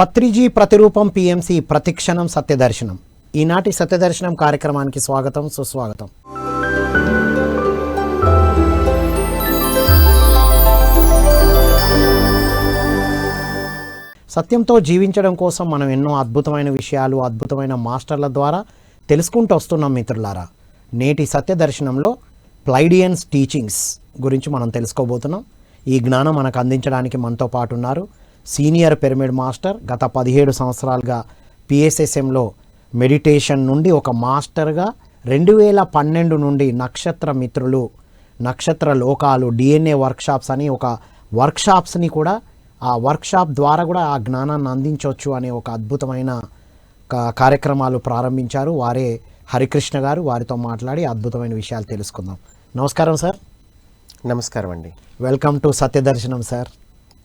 పత్రిజీ ప్రతిరూపం పిఎంసి ప్రతిక్షణం సత్యదర్శనం. ఈనాటి సత్యదర్శనం కార్యక్రమానికి స్వాగతం, సుస్వాగతం. సత్యంతో జీవించడం కోసం మనం ఎన్నో అద్భుతమైన విషయాలు, అద్భుతమైన మాస్టర్ల ద్వారా తెలుసుకుంటూ వస్తున్నాం మిత్రులారా. నేటి సత్యదర్శనంలో ప్లైడియన్స్ టీచింగ్స్ గురించి మనం తెలుసుకోబోతున్నాం. ఈ జ్ఞానం మనకు అందించడానికి మనతో పాటు ఉన్నారు సీనియర్ పిరమిడ్ మాస్టర్. గత 17 సంవత్సరాలుగా పిఎస్ఎస్ఎంలో మెడిటేషన్ నుండి ఒక మాస్టర్గా 2012 నుండి నక్షత్ర మిత్రులు, నక్షత్ర లోకాలు, డిఎన్ఏ వర్క్షాప్స్ అని ఒక వర్క్షాప్స్ని కూడా, ఆ వర్క్షాప్ ద్వారా కూడా ఆ జ్ఞానాన్ని అందించవచ్చు అనే ఒక అద్భుతమైన కార్యక్రమాలు ప్రారంభించారు. వారే హరికృష్ణ గారు. వారితో మాట్లాడి అద్భుతమైన విషయాలు తెలుసుకుందాం. నమస్కారం సార్. నమస్కారం అండి. Welcome to Satyadarshanam sir.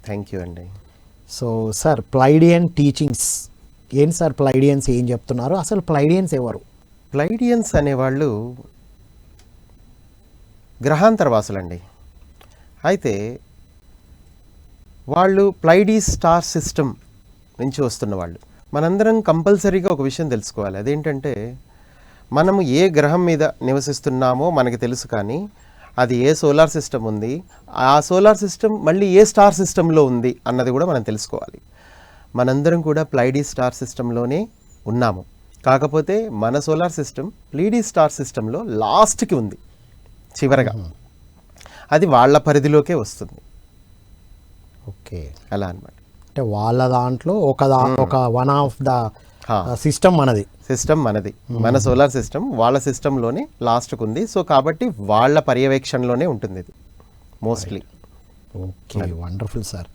Thank you అండి. సో సార్, ప్లైడియన్ టీచింగ్స్ ఏంటి సార్? ప్లైడియన్స్ ఏం చెప్తున్నారు? అసలు ప్లైడియన్స్ ఎవరు? ప్లైడియన్స్ అనేవాళ్ళు గ్రహాంతరవాసులండి. అయితే వాళ్ళు ప్లైడీస్ స్టార్ సిస్టమ్ నుంచి వస్తున్న వాళ్ళు. మనందరం కంపల్సరీగా ఒక విషయం తెలుసుకోవాలి. అదేంటంటే, మనము ఏ గ్రహం మీద నివసిస్తున్నామో మనకి తెలుసు, కానీ అది ఏ సోలార్ సిస్టమ్ ఉంది, ఆ సోలార్ సిస్టమ్ మళ్ళీ ఏ స్టార్ సిస్టంలో ఉంది అన్నది కూడా మనం తెలుసుకోవాలి. మనందరం కూడా ప్లైడీస్ స్టార్ సిస్టంలోనే ఉన్నాము. కాకపోతే మన సోలార్ సిస్టమ్ ప్లైడీస్ స్టార్ సిస్టంలో లాస్ట్కి ఉంది, చివరగా. అది వాళ్ళ పరిధిలోకే వస్తుంది. ఓకే, అలా అన్నమాట. అంటే వాళ్ళ దాంట్లో ఒక వన్ ఆఫ్ ద సిస్టమ్ మనది. సిస్టమ్ మనది, మన సోలార్ సిస్టమ్ వాళ్ళ సిస్టంలోనే లాస్ట్కి ఉంది. సో కాబట్టి వాళ్ళ పర్యవేక్షణలోనే ఉంటుంది ఇది mostly. Okay, wonderful sir.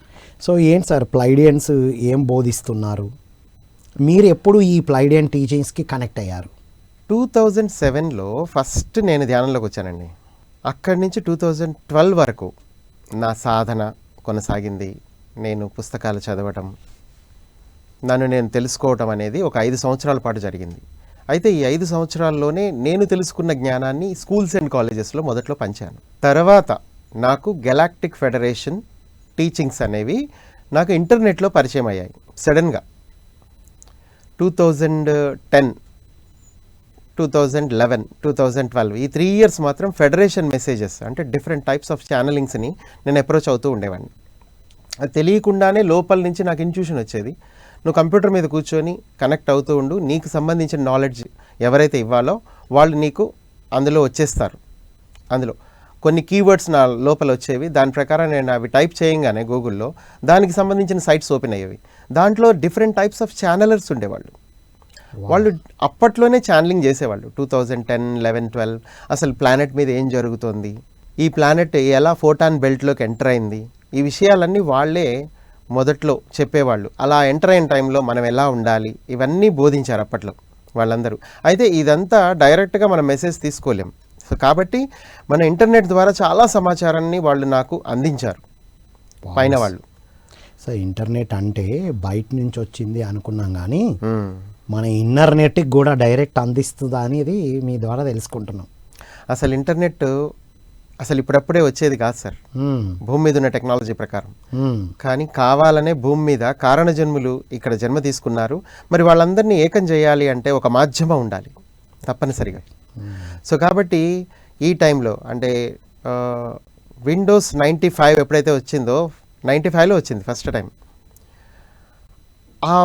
So ఏంటి సార్ ప్లైడియన్స్ ఏం బోధిస్తున్నారు? మీరు ఎప్పుడు ఈ ప్లైడియన్ టీచింగ్స్కి కనెక్ట్ అయ్యారు? 2007లో ఫస్ట్ నేను ధ్యానంలోకి వచ్చానండి. అక్కడి నుంచి 2012 వరకు నా సాధన కొనసాగింది. నేను పుస్తకాలు చదవటం, నన్ను నేను తెలుసుకోవటం అనేది ఒక 5 సంవత్సరాల పాటు జరిగింది. అయితే ఈ 5 సంవత్సరాల్లోనే నేను తెలుసుకున్న జ్ఞానాన్ని స్కూల్స్ అండ్ కాలేజెస్లో మొదట్లో పంచాను. తర్వాత నాకు గెలాక్టిక్ ఫెడరేషన్ టీచింగ్స్ అనేవి నాకు ఇంటర్నెట్లో పరిచయం అయ్యాయి సడన్గా. 2010, 2011, 2012 ఈ 3 years మాత్రం ఫెడరేషన్ మెసేజెస్ అంటే డిఫరెంట్ టైప్స్ ఆఫ్ ఛానలింగ్స్ని నేను అప్రోచ్ అవుతూ ఉండేవాడిని. అది తెలియకుండానే లోపల నుంచి నాకు ఇన్ట్యూషన్ వచ్చేది. నువ్వు కంప్యూటర్ మీద కూర్చొని కనెక్ట్ అవుతూ ఉండు, నీకు సంబంధించిన నాలెడ్జ్ ఎవరైతే ఇవ్వాలో వాళ్ళు నీకు అందులో వచ్చేస్తారు. అందులో కొన్ని కీవర్డ్స్ నా లోపల వచ్చేవి. దాని ప్రకారం నేను అవి టైప్ చేయంగానే గూగుల్లో దానికి సంబంధించిన సైట్స్ ఓపెన్ అయ్యేవి. దాంట్లో డిఫరెంట్ టైప్స్ ఆఫ్ ఛానలర్స్ ఉండేవాళ్ళు. వాళ్ళు అప్పట్లోనే ఛానలింగ్ చేసేవాళ్ళు. 2010, 11, 12 అసలు ప్లానెట్ మీద ఏం జరుగుతుంది, ఈ ప్లానెట్ ఎలా ఫోటాన్ బెల్ట్లోకి ఎంటర్ అయింది, ఈ విషయాలన్నీ వాళ్ళే మొదట్లో చెప్పేవాళ్ళు. అలా ఎంటర్ అయిన టైంలో మనం ఎలా ఉండాలి, ఇవన్నీ బోధించారు అప్పట్లో వాళ్ళందరూ. అయితే ఇదంతా డైరెక్ట్గా మనం మెసేజ్ తీసుకోలేం. సో కాబట్టి మన ఇంటర్నెట్ ద్వారా చాలా సమాచారాన్ని వాళ్ళు నాకు అందించారు పైన వాళ్ళు. సో ఇంటర్నెట్ అంటే బయట నుంచి వచ్చింది అనుకున్నాం, కానీ మన ఇన్నర్ నెట్కి కూడా డైరెక్ట్ అందిస్తుందా అనేది మీ ద్వారా తెలుసుకుంటున్నాం. అసలు ఇంటర్నెట్ అసలు ఇప్పుడప్పుడే వచ్చేది కాదు సార్, భూమి మీద ఉన్న టెక్నాలజీ ప్రకారం. కానీ కావాలనే భూమి మీద కారణజన్ములు ఇక్కడ జన్మ తీసుకున్నారు. మరి వాళ్ళందరినీ ఏకం చేయాలి అంటే ఒక మాధ్యమం ఉండాలి తప్పనిసరిగా. సో కాబట్టి ఈ టైంలో అంటే విండోస్ 95 ఎప్పుడైతే వచ్చిందో, 95లో వచ్చింది ఫస్ట్ టైం. ఆ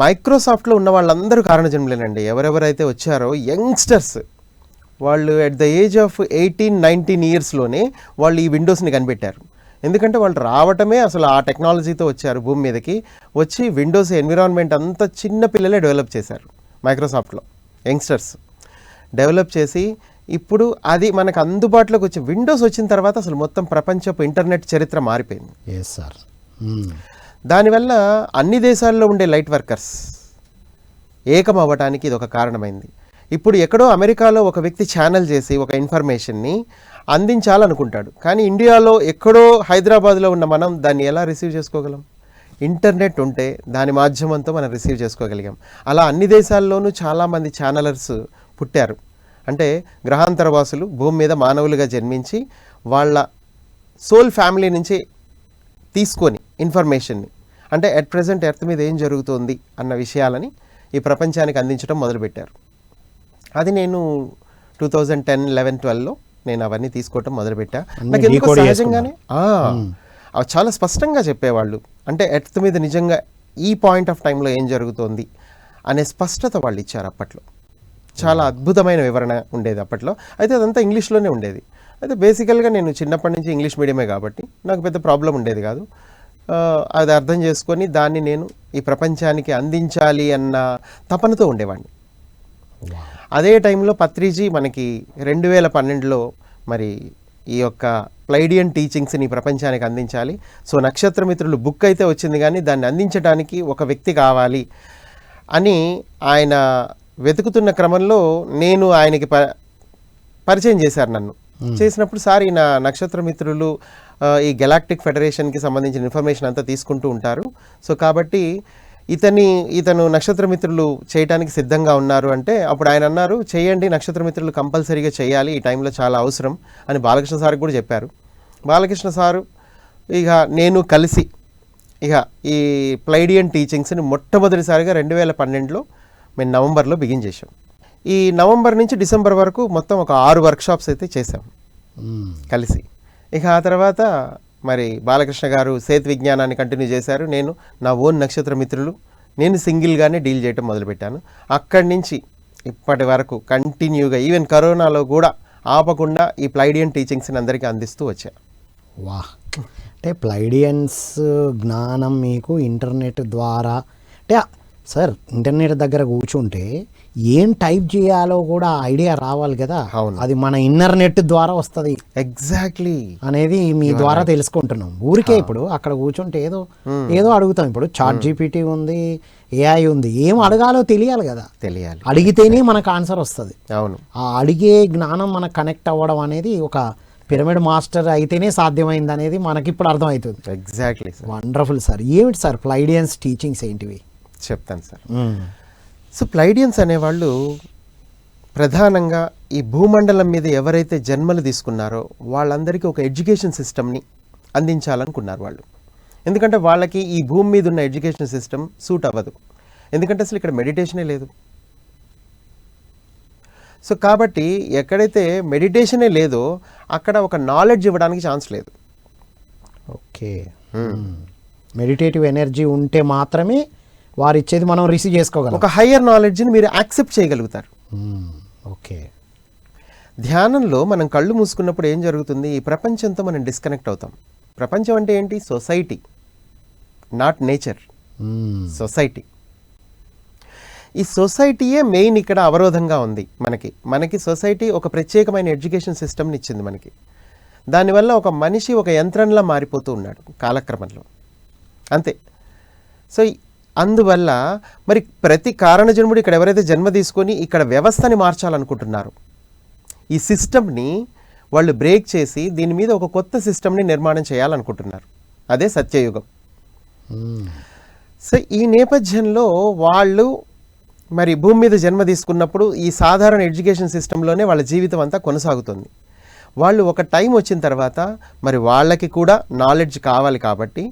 మైక్రోసాఫ్ట్లో ఉన్న వాళ్ళందరూ కారణజన్ములేనండి. ఎవరెవరైతే వచ్చారో యంగ్స్టర్స్, వాళ్ళు ఎట్ ద ఏజ్ ఆఫ్ 18-19 yearsలోనే వాళ్ళు ఈ విండోస్ని కనిపెట్టారు. ఎందుకంటే వాళ్ళు రావటమే అసలు ఆ టెక్నాలజీతో వచ్చారు భూమి మీదకి. వచ్చి విండోస్ ఎన్విరాన్మెంట్ అంతా చిన్న పిల్లలే డెవలప్ చేశారు. మైక్రోసాఫ్ట్లో యంగ్స్టర్స్ డెవలప్ చేసి ఇప్పుడు అది మనకు అందుబాటులోకి వచ్చి విండోస్ వచ్చిన తర్వాత అసలు మొత్తం ప్రపంచపు ఇంటర్నెట్ చరిత్ర మారిపోయింది. Yes sir. దానివల్ల అన్ని దేశాల్లో ఉండే లైట్ వర్కర్స్ ఏకం అవ్వటానికి ఇది ఒక కారణమైంది. ఇప్పుడు ఎక్కడో అమెరికాలో ఒక వ్యక్తి ఛానల్ చేసి ఒక ఇన్ఫర్మేషన్ని అందించాలనుకుంటాడు, కానీ ఇండియాలో ఎక్కడో హైదరాబాద్లో ఉన్న మనం దాన్ని ఎలా రిసీవ్ చేసుకోగలం? ఇంటర్నెట్ ఉంటే దాని మాధ్యమంతో మనం రిసీవ్ చేసుకోగలిగాం. అలా అన్ని దేశాల్లోనూ చాలామంది ఛానలర్స్ పుట్టారు. అంటే గ్రహాంతరవాసులు భూమి మీద మానవులుగా జన్మించి వాళ్ళ సోల్ ఫ్యామిలీ నుంచి తీసుకొని ఇన్ఫర్మేషన్ని అంటే అట్ ప్రెజెంట్ ఎర్త్ మీద ఏం జరుగుతోంది అన్న విషయాలని ఈ ప్రపంచానికి అందించడం మొదలుపెట్టారు. అది నేను 2010, 11, 12లో నేను అవన్నీ తీసుకోవటం మొదలుపెట్టా. నాకు ఎందుకో సహజంగానే అవి చాలా స్పష్టంగా చెప్పేవాళ్ళు. అంటే ఎర్త్ మీద నిజంగా ఈ పాయింట్ ఆఫ్ టైంలో ఏం జరుగుతోంది అనే స్పష్టత వాళ్ళు ఇచ్చారు అప్పట్లో. చాలా అద్భుతమైన వివరణ ఉండేది అప్పట్లో. అయితే అదంతా ఇంగ్లీష్లోనే ఉండేది. అయితే బేసికల్గా నేను చిన్నప్పటి నుంచి ఇంగ్లీష్ మీడియమే కాబట్టి నాకు పెద్ద ప్రాబ్లం ఉండేది కాదు. అది అర్థం చేసుకొని దాన్ని నేను ఈ ప్రపంచానికి అందించాలి అన్న తపనతో ఉండేవాడిని. అదే టైంలో పత్రిజీ మనకి 2012లో మరి ఈ యొక్క ప్లైడియన్ టీచింగ్స్ని ప్రపంచానికి అందించాలి. సో నక్షత్రమిత్రులు బుక్ అయితే వచ్చింది, కానీ దాన్ని అందించడానికి ఒక వ్యక్తి కావాలి అని ఆయన వెతుకుతున్న క్రమంలో నేను ఆయనకి పరిచయం చేశారు నన్ను. చేసినప్పుడు సార్ ఈయన నక్షత్రమిత్రులు ఈ గెలాక్టిక్ ఫెడరేషన్కి సంబంధించిన ఇన్ఫర్మేషన్ అంతా తీసుకుంటూ ఉంటారు, సో కాబట్టి ఇతను నక్షత్రమిత్రులు చేయడానికి సిద్ధంగా ఉన్నారు అంటే అప్పుడు ఆయన అన్నారు, చేయండి, నక్షత్రమిత్రులు కంపల్సరీగా చేయాలి, ఈ టైంలో చాలా అవసరం అని బాలకృష్ణ సార్కి కూడా చెప్పారు. బాలకృష్ణ సారు ఇక నేను కలిసి ఇక ఈ ప్లైడియన్ టీచింగ్స్ని మొట్టమొదటిసారిగా 2012లో మేము నవంబర్లో బిగిన్ చేసాం. ఈ నవంబర్ నుంచి డిసెంబర్ వరకు మొత్తం ఒక 6 వర్క్షాప్స్ అయితే చేసాం కలిసి. ఇక ఆ తర్వాత మరి బాలకృష్ణ గారు సేత్ విజ్ఞానాన్ని కంటిన్యూ చేశారు. నేను నా ఓన్ నక్షత్రమిత్రులు నేను సింగిల్గానే డీల్ చేయటం మొదలుపెట్టాను. అక్కడి నుంచి ఇప్పటి వరకు కంటిన్యూగా ఈవెన్ కరోనాలో కూడా ఆపకుండా ఈ ప్లైడియన్ టీచింగ్స్ని అందరికీ అందిస్తూ వచ్చాను. వా, అంటే ప్లైడియన్స్ జ్ఞానం మీకు ఇంటర్నెట్ ద్వారా, అంటే సార్ ఇంటర్నెట్ దగ్గర కూర్చుంటే ఏం టైప్ చేయాలో కూడా ఐడియా రావాలి కదా. అది మన ఇన్నర్ నెట్ ద్వారా వస్తుంది ఎగ్జాక్ట్లీ అనేది మీ ద్వారా తెలుసుకుంటున్నాం. ఊరికే ఇప్పుడు అక్కడ కూర్చుంటే ఏదో అడుగుతాం. ఇప్పుడు చాట్ జీపీటీ ఉంది, ఏఐ ఉంది, ఏం అడగాలో తెలియాలి కదా. అడిగితేనే మనకు ఆన్సర్ వస్తుంది. అవును, ఆ అడిగే జ్ఞానం మనకు కనెక్ట్ అవ్వడం అనేది ఒక పిరమిడ్ మాస్టర్ అయితేనే సాధ్యమైంది అనేది మనకి ఇప్పుడు అర్థమవుతుంది. Exactly, wonderful sir. ఏమిటి సార్ ప్లైడియన్స్ టీచింగ్స్ ఏంటివి? చెప్తాను సార్. సో ప్లైడియన్స్ అనేవాళ్ళు ప్రధానంగా ఈ భూమండలం మీద ఎవరైతే జన్మలు తీసుకున్నారో వాళ్ళందరికీ ఒక ఎడ్యుకేషన్ సిస్టమ్ని అందించాలనుకున్నారు వాళ్ళు. ఎందుకంటే వాళ్ళకి ఈ భూమి మీద ఉన్న ఎడ్యుకేషన్ సిస్టమ్ సూట్ అవ్వదు, ఎందుకంటే అసలు ఇక్కడ మెడిటేషనే లేదు. సో కాబట్టి ఎక్కడైతే మెడిటేషనే లేదో అక్కడ ఒక నాలెడ్జ్ ఇవ్వడానికి ఛాన్స్ లేదు. ఓకే, మెడిటేటివ్ ఎనర్జీ ఉంటే మాత్రమే వారు ఇచ్చేది మనం రిసీవ్ చేసుకోగలం. ఒక హయ్యర్ నాలెడ్జ్ని మీరు యాక్సెప్ట్ చేయగలుగుతారు. ఓకే, ధ్యానంలో మనం కళ్ళు మూసుకున్నప్పుడు ఏం జరుగుతుంది? ఈ ప్రపంచంతో మనం డిస్కనెక్ట్ అవుతాం. ప్రపంచం అంటే ఏంటి? Society, not nature, society. ఈ సొసైటీయే మెయిన్ ఇక్కడ అవరోధంగా ఉంది. మనకి సొసైటీ ఒక ప్రత్యేకమైన ఎడ్యుకేషన్ సిస్టమ్ని ఇచ్చింది మనకి. దానివల్ల ఒక మనిషి ఒక యంత్రంలా మారిపోతూ ఉన్నాడు కాలక్రమంలో, అంతే. సో అందువల్ల మరి ప్రతి కారణజన్ముడు ఇక్కడ ఎవరైతే జన్మ తీసుకొని ఇక్కడ వ్యవస్థని మార్చాలనుకుంటున్నారో ఈ సిస్టమ్ని వాళ్ళు బ్రేక్ చేసి దీని మీద ఒక కొత్త సిస్టమ్ని నిర్మాణం చేయాలనుకుంటున్నారు. అదే సత్యయుగం. సో ఈ నేపథ్యంలో వాళ్ళు మరి భూమి మీద జన్మ తీసుకున్నప్పుడు ఈ సాధారణ ఎడ్యుకేషన్ సిస్టంలోనే వాళ్ళ జీవితం అంతా కొనసాగుతుంది. వాళ్ళు ఒక టైం వచ్చిన తర్వాత మరి వాళ్ళకి కూడా నాలెడ్జ్ కావాలి కాబట్టి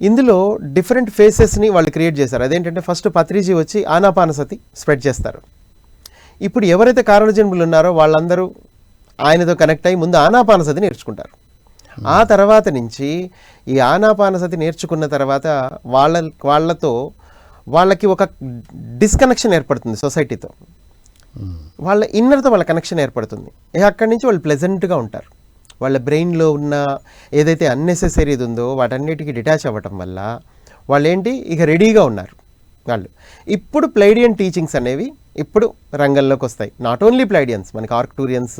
ఇందులో డిఫరెంట్ ఫేసెస్ని వాళ్ళు క్రియేట్ చేశారు. అదేంటంటే ఫస్ట్ పత్రిజీ వచ్చి ఆనాపానసతి స్ప్రెడ్ చేస్తారు. ఇప్పుడు ఎవరైతే కారణజన్ములు ఉన్నారో వాళ్ళందరూ ఆయనతో కనెక్ట్ అయ్యి ముందు ఆనాపానసతి నేర్చుకుంటారు. ఆ తర్వాత నుంచి ఈ ఆనాపానసతి నేర్చుకున్న తర్వాత వాళ్ళకి ఒక డిస్కనెక్షన్ ఏర్పడుతుంది సొసైటీతో. వాళ్ళ ఇన్నర్తో వాళ్ళ కనెక్షన్ ఏర్పడుతుంది. అక్కడి నుంచి వాళ్ళు ప్లెజెంట్గా ఉంటారు. వాళ్ళ బ్రెయిన్లో ఉన్న ఏదైతే అన్నెసెసరీది ఉందో వాటన్నిటికీ డిటాచ్ అవ్వటం వల్ల వాళ్ళు ఏంటి ఇక రెడీగా ఉన్నారు వాళ్ళు. ఇప్పుడు ప్లైడియన్ టీచింగ్స్ అనేవి ఇప్పుడు రంగంలోకి వస్తాయి. నాట్ ఓన్లీ ప్లైడియన్స్, మనకి ఆర్క్టూరియన్స్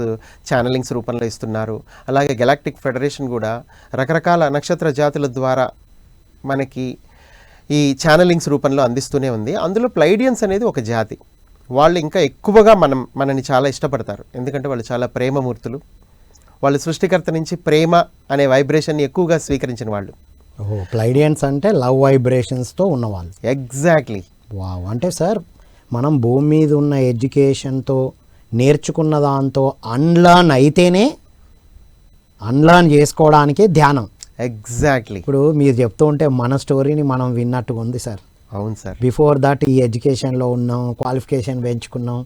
ఛానలింగ్స్ రూపంలో ఇస్తున్నారు. అలాగే గెలాక్టిక్ ఫెడరేషన్ కూడా రకరకాల నక్షత్ర జాతుల ద్వారా మనకి ఈ ఛానలింగ్స్ రూపంలో అందిస్తూనే ఉంది. అందులో ప్లైడియన్స్ అనేది ఒక జాతి. వాళ్ళు ఇంకా ఎక్కువగా మనని చాలా ఇష్టపడతారు, ఎందుకంటే వాళ్ళు చాలా ప్రేమమూర్తులు. వాళ్ళు సృష్టికర్త నుంచి ప్రేమ అనే వైబ్రేషన్ని ఎక్కువగా స్వీకరించిన వాళ్ళు. ప్లైడియన్స్ అంటే లవ్ వైబ్రేషన్స్తో ఉన్నవాళ్ళు. ఎగ్జాక్ట్లీ. వావ్. అంటే సార్ మనం భూమి మీద ఉన్న ఎడ్యుకేషన్తో నేర్చుకున్న దాంతో అన్లర్న్ అయితేనే అన్లర్న్ చేసుకోవడానికే ధ్యానం. ఎగ్జాక్ట్లీ. ఇప్పుడు మీరు చెప్తూ ఉంటే మన స్టోరీని మనం విన్నట్టుగా ఉంది సార్. అవును సార్. బిఫోర్ దట్ ఈ ఎడ్యుకేషన్లో ఉన్నాం, క్వాలిఫికేషన్ పెంచుకున్నాం,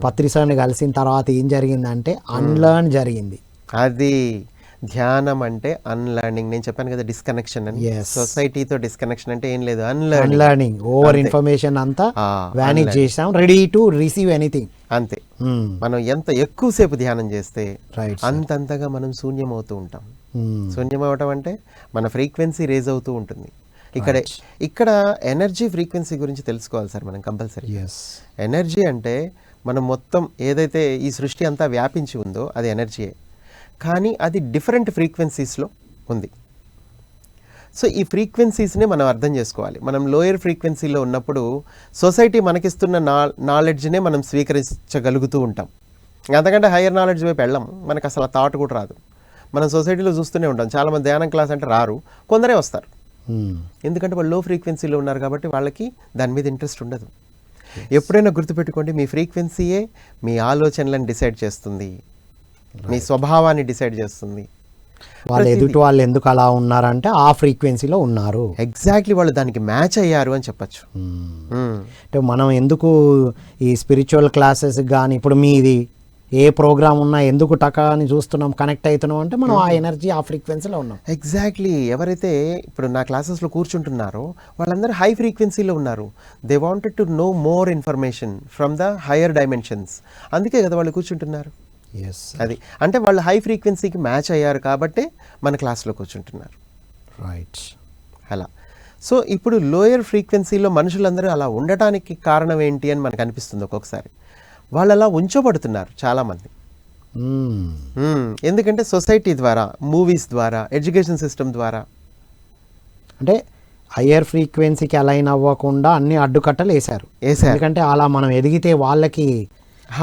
పత్రిసార్ని కలిసిన తర్వాత ఏం జరిగిందంటే అన్లర్న్ జరిగింది. అది ధ్యానం అంటే అన్లర్నింగ్. నేను చెప్పాను కదా డిస్కనెక్షన్ అని. Yes. సొసైటీతో డిస్కనెక్షన్ అంటే ఏం లేదు, అన్లర్నింగ్. ఓవర్ ఇన్ఫర్మేషన్ అంతా వ్యానిష్ చేసాం, రెడీ టు రిసీవ్ ఎనీథింగ్. అంతే. మనం ఎంత ఎక్కువసేపు ధ్యానం చేస్తే రైట్. అంతంతగా మనం శూన్యం అవుతూ ఉంటాం. శూన్యం అవటం అంటే మన ఫ్రీక్వెన్సీ రేజ్ అవుతూ ఉంటుంది. ఇక్కడ ఎనర్జీ ఫ్రీక్వెన్సీ గురించి తెలుసుకోవాలి సార్ మనం కంపల్సరీ. ఎనర్జీ అంటే మనం మొత్తం ఏదైతే ఈ సృష్టి అంతా వ్యాపించి ఉందో అది ఎనర్జీయే, కానీ అది డిఫరెంట్ ఫ్రీక్వెన్సీస్లో ఉంది. సో ఈ ఫ్రీక్వెన్సీస్ని మనం అర్థం చేసుకోవాలి. మనం లోయర్ ఫ్రీక్వెన్సీలో ఉన్నప్పుడు సొసైటీ మనకిస్తున్న నాలెడ్జ్నే మనం స్వీకరించగలుగుతూ ఉంటాం. అంతకంటే హయ్యర్ నాలెడ్జ్ వైపు వెళ్ళాం, మనకు అసలు ఆ థాట్ కూడా రాదు. మనం సొసైటీలో చూస్తూనే ఉంటాం, చాలామంది ధ్యానం క్లాస్ అంటే రారు, కొందరే వస్తారు. ఎందుకంటే వాళ్ళు లో ఫ్రీక్వెన్సీలో ఉన్నారు కాబట్టి వాళ్ళకి దాని మీద ఇంట్రెస్ట్ ఉండదు. ఎప్పుడైనా గుర్తుపెట్టుకోండి, మీ ఫ్రీక్వెన్సీయే మీ ఆలోచనలను డిసైడ్ చేస్తుంది, మీ స్వభావాన్ని డిసైడ్ చేస్తుంది. వాళ్ళు ఎదుటి వాళ్ళు ఎందుకు అలా ఉన్నారంటే ఆ ఫ్రీక్వెన్సీలో ఉన్నారు. ఎగ్జాక్ట్లీ, వాళ్ళు దానికి మ్యాచ్ అయ్యారు అని చెప్పచ్చు. అంటే మనం ఎందుకు ఈ స్పిరిచువల్ క్లాసెస్ కానీ ఇప్పుడు మీది ఏ ప్రోగ్రామ్ ఉన్నా ఎందుకు టకా అని చూస్తున్నాం, కనెక్ట్ అవుతున్నాం అంటే మనం ఆ ఎనర్జీ ఆ ఫ్రీక్వెన్సీలో ఉన్నాం. ఎగ్జాక్ట్లీ. ఎవరైతే ఇప్పుడు నా క్లాసెస్లో కూర్చుంటున్నారో వాళ్ళందరూ హై ఫ్రీక్వెన్సీలో ఉన్నారు. They wanted to know more information from the higher dimensions. అందుకే కదా వాళ్ళు కూర్చుంటున్నారు. అది అంటే వాళ్ళు హై ఫ్రీక్వెన్సీకి మ్యాచ్ అయ్యారు కాబట్టి మన క్లాస్లో కూర్చుంటున్నారు. రైట్. అలా. సో ఇప్పుడు లోయర్ ఫ్రీక్వెన్సీలో మనుషులందరూ అలా ఉండటానికి కారణం ఏంటి అని మనకు అనిపిస్తుంది ఒక్కొక్కసారి. వాళ్ళు అలా ఉంచబడుతున్నారు చాలామంది. ఎందుకంటే సొసైటీ ద్వారా, మూవీస్ ద్వారా, ఎడ్యుకేషన్ సిస్టమ్ ద్వారా. అంటే హయ్యర్ ఫ్రీక్వెన్సీకి అలైన్ అవ్వకుండా అన్ని అడ్డుకట్టలు వేశారు. ఎందుకంటే అలా మనం ఎదిగితే వాళ్ళకి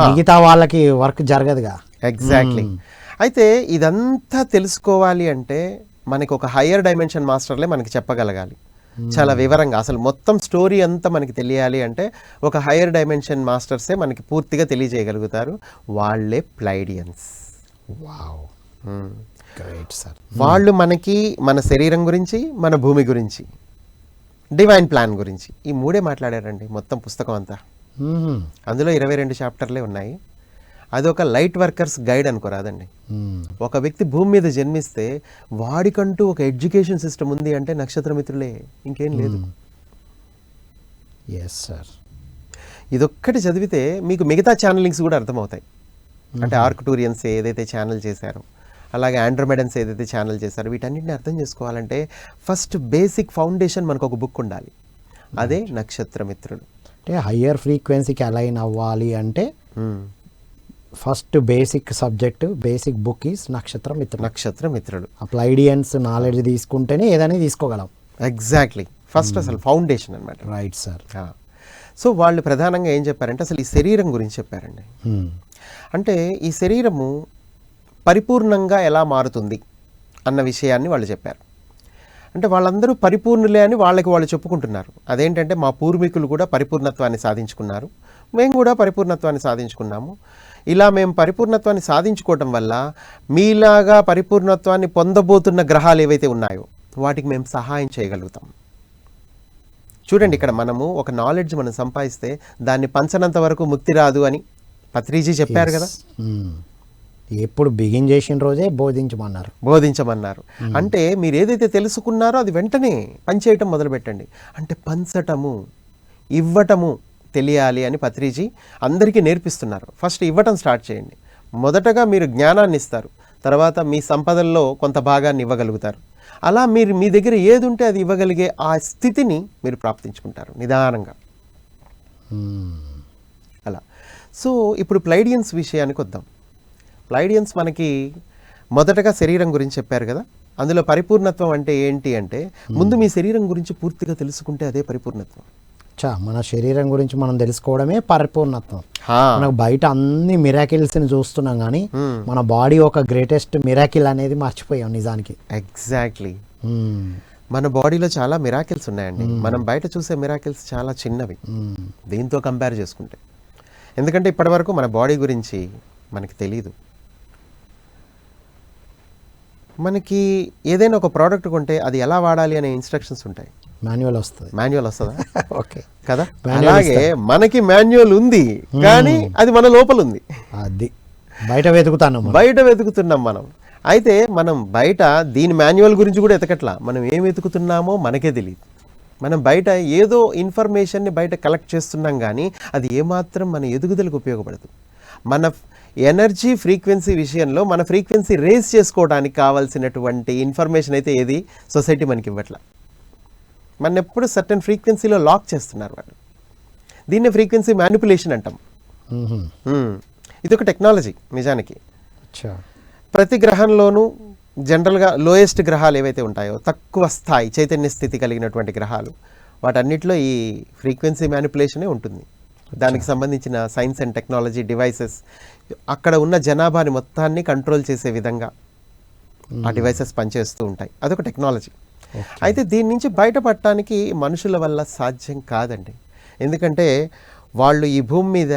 మిగతా వాళ్ళకి వర్క్ జరగదుగా. ఎగ్జాక్ట్లీ. అయితే ఇదంతా తెలుసుకోవాలి అంటే మనకి ఒక హయ్యర్ డైమెన్షన్ మాస్టర్లే మనకి చెప్పగలగాలి చాలా వివరంగా. అసలు మొత్తం స్టోరీ అంతా మనకి తెలియాలి అంటే ఒక హయ్యర్ డైమెన్షన్ మాస్టర్సే మనకి పూర్తిగా తెలియజేయగలుగుతారు. వాళ్ళే ప్లైడియన్స్. Wow, great sir. వాళ్ళు మనకి మన శరీరం గురించి, మన భూమి గురించి, డివైన్ ప్లాన్ గురించి ఈ మూడే మాట్లాడారండి మొత్తం పుస్తకం అంతా. అందులో 22 చాప్టర్లే ఉన్నాయి. అది ఒక లైట్ వర్కర్స్ గైడ్ అనుకోరాదండి. ఒక వ్యక్తి భూమి మీద జన్మిస్తే వాడికంటూ ఒక ఎడ్యుకేషన్ సిస్టమ్ ఉంది అంటే నక్షత్రమిత్రులే, ఇంకేం లేదు. Yes sir. ఇదొక్కటి చదివితే మీకు మిగతా ఛానలింగ్స్ కూడా అర్థమవుతాయి. అంటే ఆర్క్టూరియన్స్ ఏదైతే ఛానల్ చేశారో, అలాగే ఆండ్రోమెడన్స్ ఏదైతే ఛానల్ చేశారో, వీటన్నిటిని అర్థం చేసుకోవాలంటే ఫస్ట్ బేసిక్ ఫౌండేషన్ మనకు ఒక బుక్ ఉండాలి. అదే నక్షత్రమిత్రులు. అంటే హయ్యర్ ఫ్రీక్వెన్సీకి అలైన్ అవ్వాలి అంటే first basic subject, basic book is Nakshatramitrulu. Nakshatramitrulu. ఆ ప్లైడియన్స్ నాలెడ్జ్ తీసుకుంటేనే ఏదైనా తీసుకోగలం. ఎగ్జాక్ట్లీ. ఫస్ట్ అసలు ఫౌండేషన్ అనమాట. Right sir. సో వాళ్ళు ప్రధానంగా ఏం చెప్పారంటే అసలు ఈ శరీరం గురించి చెప్పారండి. అంటే ఈ శరీరము పరిపూర్ణంగా ఎలా మారుతుంది అన్న విషయాన్ని వాళ్ళు చెప్పారు. అంటే వాళ్ళందరూ పరిపూర్ణులే అని వాళ్ళకి వాళ్ళు చెప్పుకుంటున్నారు. అదేంటంటే మా పూర్వీకులు కూడా పరిపూర్ణత్వాన్ని సాధించుకున్నారు, మేము కూడా పరిపూర్ణత్వాన్ని సాధించుకున్నాము. ఇలా మేము పరిపూర్ణత్వాన్ని సాధించుకోవటం వల్ల మీలాగా పరిపూర్ణత్వాన్ని పొందబోతున్న గ్రహాలు ఏవైతే ఉన్నాయో వాటికి మేము సహాయం చేయగలుగుతాం. చూడండి, ఇక్కడ మనము ఒక నాలెడ్జ్ మనం సంపాదిస్తే దాన్ని పంచనంత వరకు ముక్తి రాదు అని పత్రిజీ చెప్పారు కదా. ఎప్పుడు బిగిన్ చేసిన రోజే బోధించమన్నారు. అంటే మీరు ఏదైతే తెలుసుకున్నారో అది వెంటనే పనిచేయటం మొదలు పెట్టండి. అంటే పంచటము, ఇవ్వటము తెలియాలి అని పత్రిజీ అందరికీ నేర్పిస్తున్నారు. ఫస్ట్ ఇవ్వటం స్టార్ట్ చేయండి. మొదటగా మీరు జ్ఞానాన్ని ఇస్తారు, తర్వాత మీ సంపదల్లో కొంత భాగాన్ని ఇవ్వగలుగుతారు. అలా మీరు మీ దగ్గర ఏది ఉంటే అది ఇవ్వగలిగే ఆ స్థితిని మీరు ప్రాప్తించుకుంటారు నిదానంగా. అలా. సో ఇప్పుడు ప్లైడియన్స్ విషయానికి వద్దాం. ప్లైడియన్స్ మనకి మొదటగా శరీరం గురించి చెప్పారు కదా. అందులో పరిపూర్ణత్వం అంటే ఏంటి అంటే ముందు మీ శరీరం గురించి పూర్తిగా తెలుసుకుంటే అదే పరిపూర్ణత్వం. మన శరీరం గురించి మనం తెలుసుకోవడమే పరిపూర్ణత్వం. మనకు బయట అన్ని మిరాకిల్స్ని చూస్తున్నాం కానీ మన బాడీ ఒక గ్రేటెస్ట్ మిరాకిల్ అనేది మర్చిపోయాం నిజానికి. ఎగ్జాక్ట్లీ. మన బాడీలో చాలా మిరాకిల్స్ ఉన్నాయండి. మనం బయట చూసే మిరాకిల్స్ చాలా చిన్నవి దీంతో కంపేర్ చేసుకుంటే. ఎందుకంటే ఇప్పటి వరకు మన బాడీ గురించి మనకి తెలీదు. మనకి ఏదైనా ఒక ప్రోడక్ట్ కొంటే అది ఎలా వాడాలి అనే ఇన్స్ట్రక్షన్స్ ఉంటాయి. మాన్యువల్ వస్తుంది. మాన్యువల్ వస్తుందా? ఓకే కదా. Manual అలాగే మనకి మాన్యువల్ ఉంది, కానీ అది మన లోపల ఉంది, అది బయట వెతుకుతాను మనం. బయట వెతుకుతున్నాం మనం. అయితే మనం బయట దీని మాన్యువల్ గురించి కూడా ఎతకట్లా, మనం ఏం వెతుకుతున్నామో మనకే తెలియదు. మనం బయట ఏదో ఇన్ఫర్మేషన్ని బయట కలెక్ట్ చేస్తున్నాం, కానీ అది ఏమాత్రం మన ఎదుగుదలకు ఉపయోగపడదు. మన ఎనర్జీ ఫ్రీక్వెన్సీ విషయంలో మన ఫ్రీక్వెన్సీ రేస్ చేసుకోవడానికి కావాల్సినటువంటి ఇన్ఫర్మేషన్ అయితే ఏది సొసైటీ మనకి ఇవ్వట్లా. మన ఎప్పుడు సర్టన్ ఫ్రీక్వెన్సీలో లాక్ చేస్తున్నారు వాళ్ళు. దీన్నే ఫ్రీక్వెన్సీ మ్యానిపులేషన్ అంటాం. ఇది ఒక టెక్నాలజీ నిజానికి. అచ్చా. ప్రతి గ్రహంలోనూ జనరల్గా లోయెస్ట్ గ్రహాలు ఏవైతే ఉంటాయో, తక్కువ స్థాయి చైతన్య స్థితి కలిగినటువంటి గ్రహాలు, వాటన్నిటిలో ఈ ఫ్రీక్వెన్సీ మ్యానిపులేషనే ఉంటుంది. దానికి సంబంధించిన సైన్స్ అండ్ టెక్నాలజీ డివైసెస్, అక్కడ ఉన్న జనాభాని మొత్తాన్ని కంట్రోల్ చేసే విధంగా ఆ డివైసెస్ పనిచేస్తూ ఉంటాయి. అదొక టెక్నాలజీ. అయితే దీని నుంచి బయటపడటానికి మనుషుల వల్ల సాధ్యం కాదండి. ఎందుకంటే వాళ్ళు ఈ భూమి మీద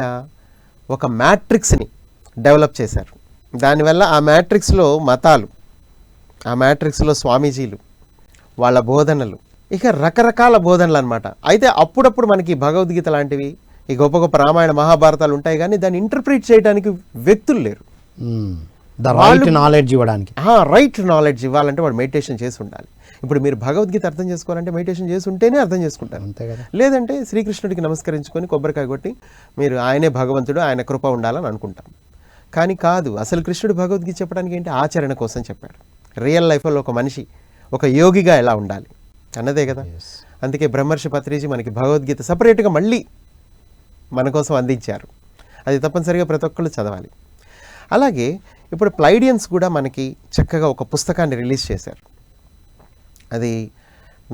ఒక మ్యాట్రిక్స్ని డెవలప్ చేశారు. దానివల్ల ఆ మ్యాట్రిక్స్లో మతాలు, ఆ మ్యాట్రిక్స్లో స్వామీజీలు, వాళ్ళ బోధనలు, ఇక రకరకాల బోధనలు అనమాట. అయితే అప్పుడప్పుడు మనకి భగవద్గీత లాంటివి, ఈ గొప్ప గొప్ప రామాయణ మహాభారతాలు ఉంటాయి, కానీ దాన్ని ఇంటర్ప్రిట్ చేయడానికి వ్యక్తులు లేరు. రైట్ నాలెడ్జ్ ఇవ్వడానికి. రైట్ నాలెడ్జ్ ఇవ్వాలంటే వాడు మెడిటేషన్ చేసి ఉండాలి. ఇప్పుడు మీరు భగవద్గీత అర్థం చేసుకోవాలంటే మెడిటేషన్ చేసి ఉంటేనే అర్థం చేసుకుంటారు. అంతే కదా. లేదంటే శ్రీకృష్ణుడికి నమస్కరించుకొని కొబ్బరికాయ కొట్టి మీరు ఆయనే భగవంతుడు, ఆయన కృప ఉండాలని అనుకుంటాం. కానీ కాదు, అసలు కృష్ణుడు భగవద్గీత చెప్పడానికి ఏంటి? ఆచరణ కోసం చెప్పాడు. రియల్ లైఫ్లో ఒక మనిషి ఒక యోగిగా ఎలా ఉండాలి అన్నదే కదా. అందుకే బ్రహ్మర్షి పత్రిజీ మనకి భగవద్గీత సపరేట్గా మళ్ళీ మన కోసం అందించారు. అది తప్పనిసరిగా ప్రతి ఒక్కళ్ళు చదవాలి. అలాగే ఇప్పుడు ప్లైడియన్స్ కూడా మనకి చక్కగా ఒక పుస్తకాన్ని రిలీజ్ చేశారు. అది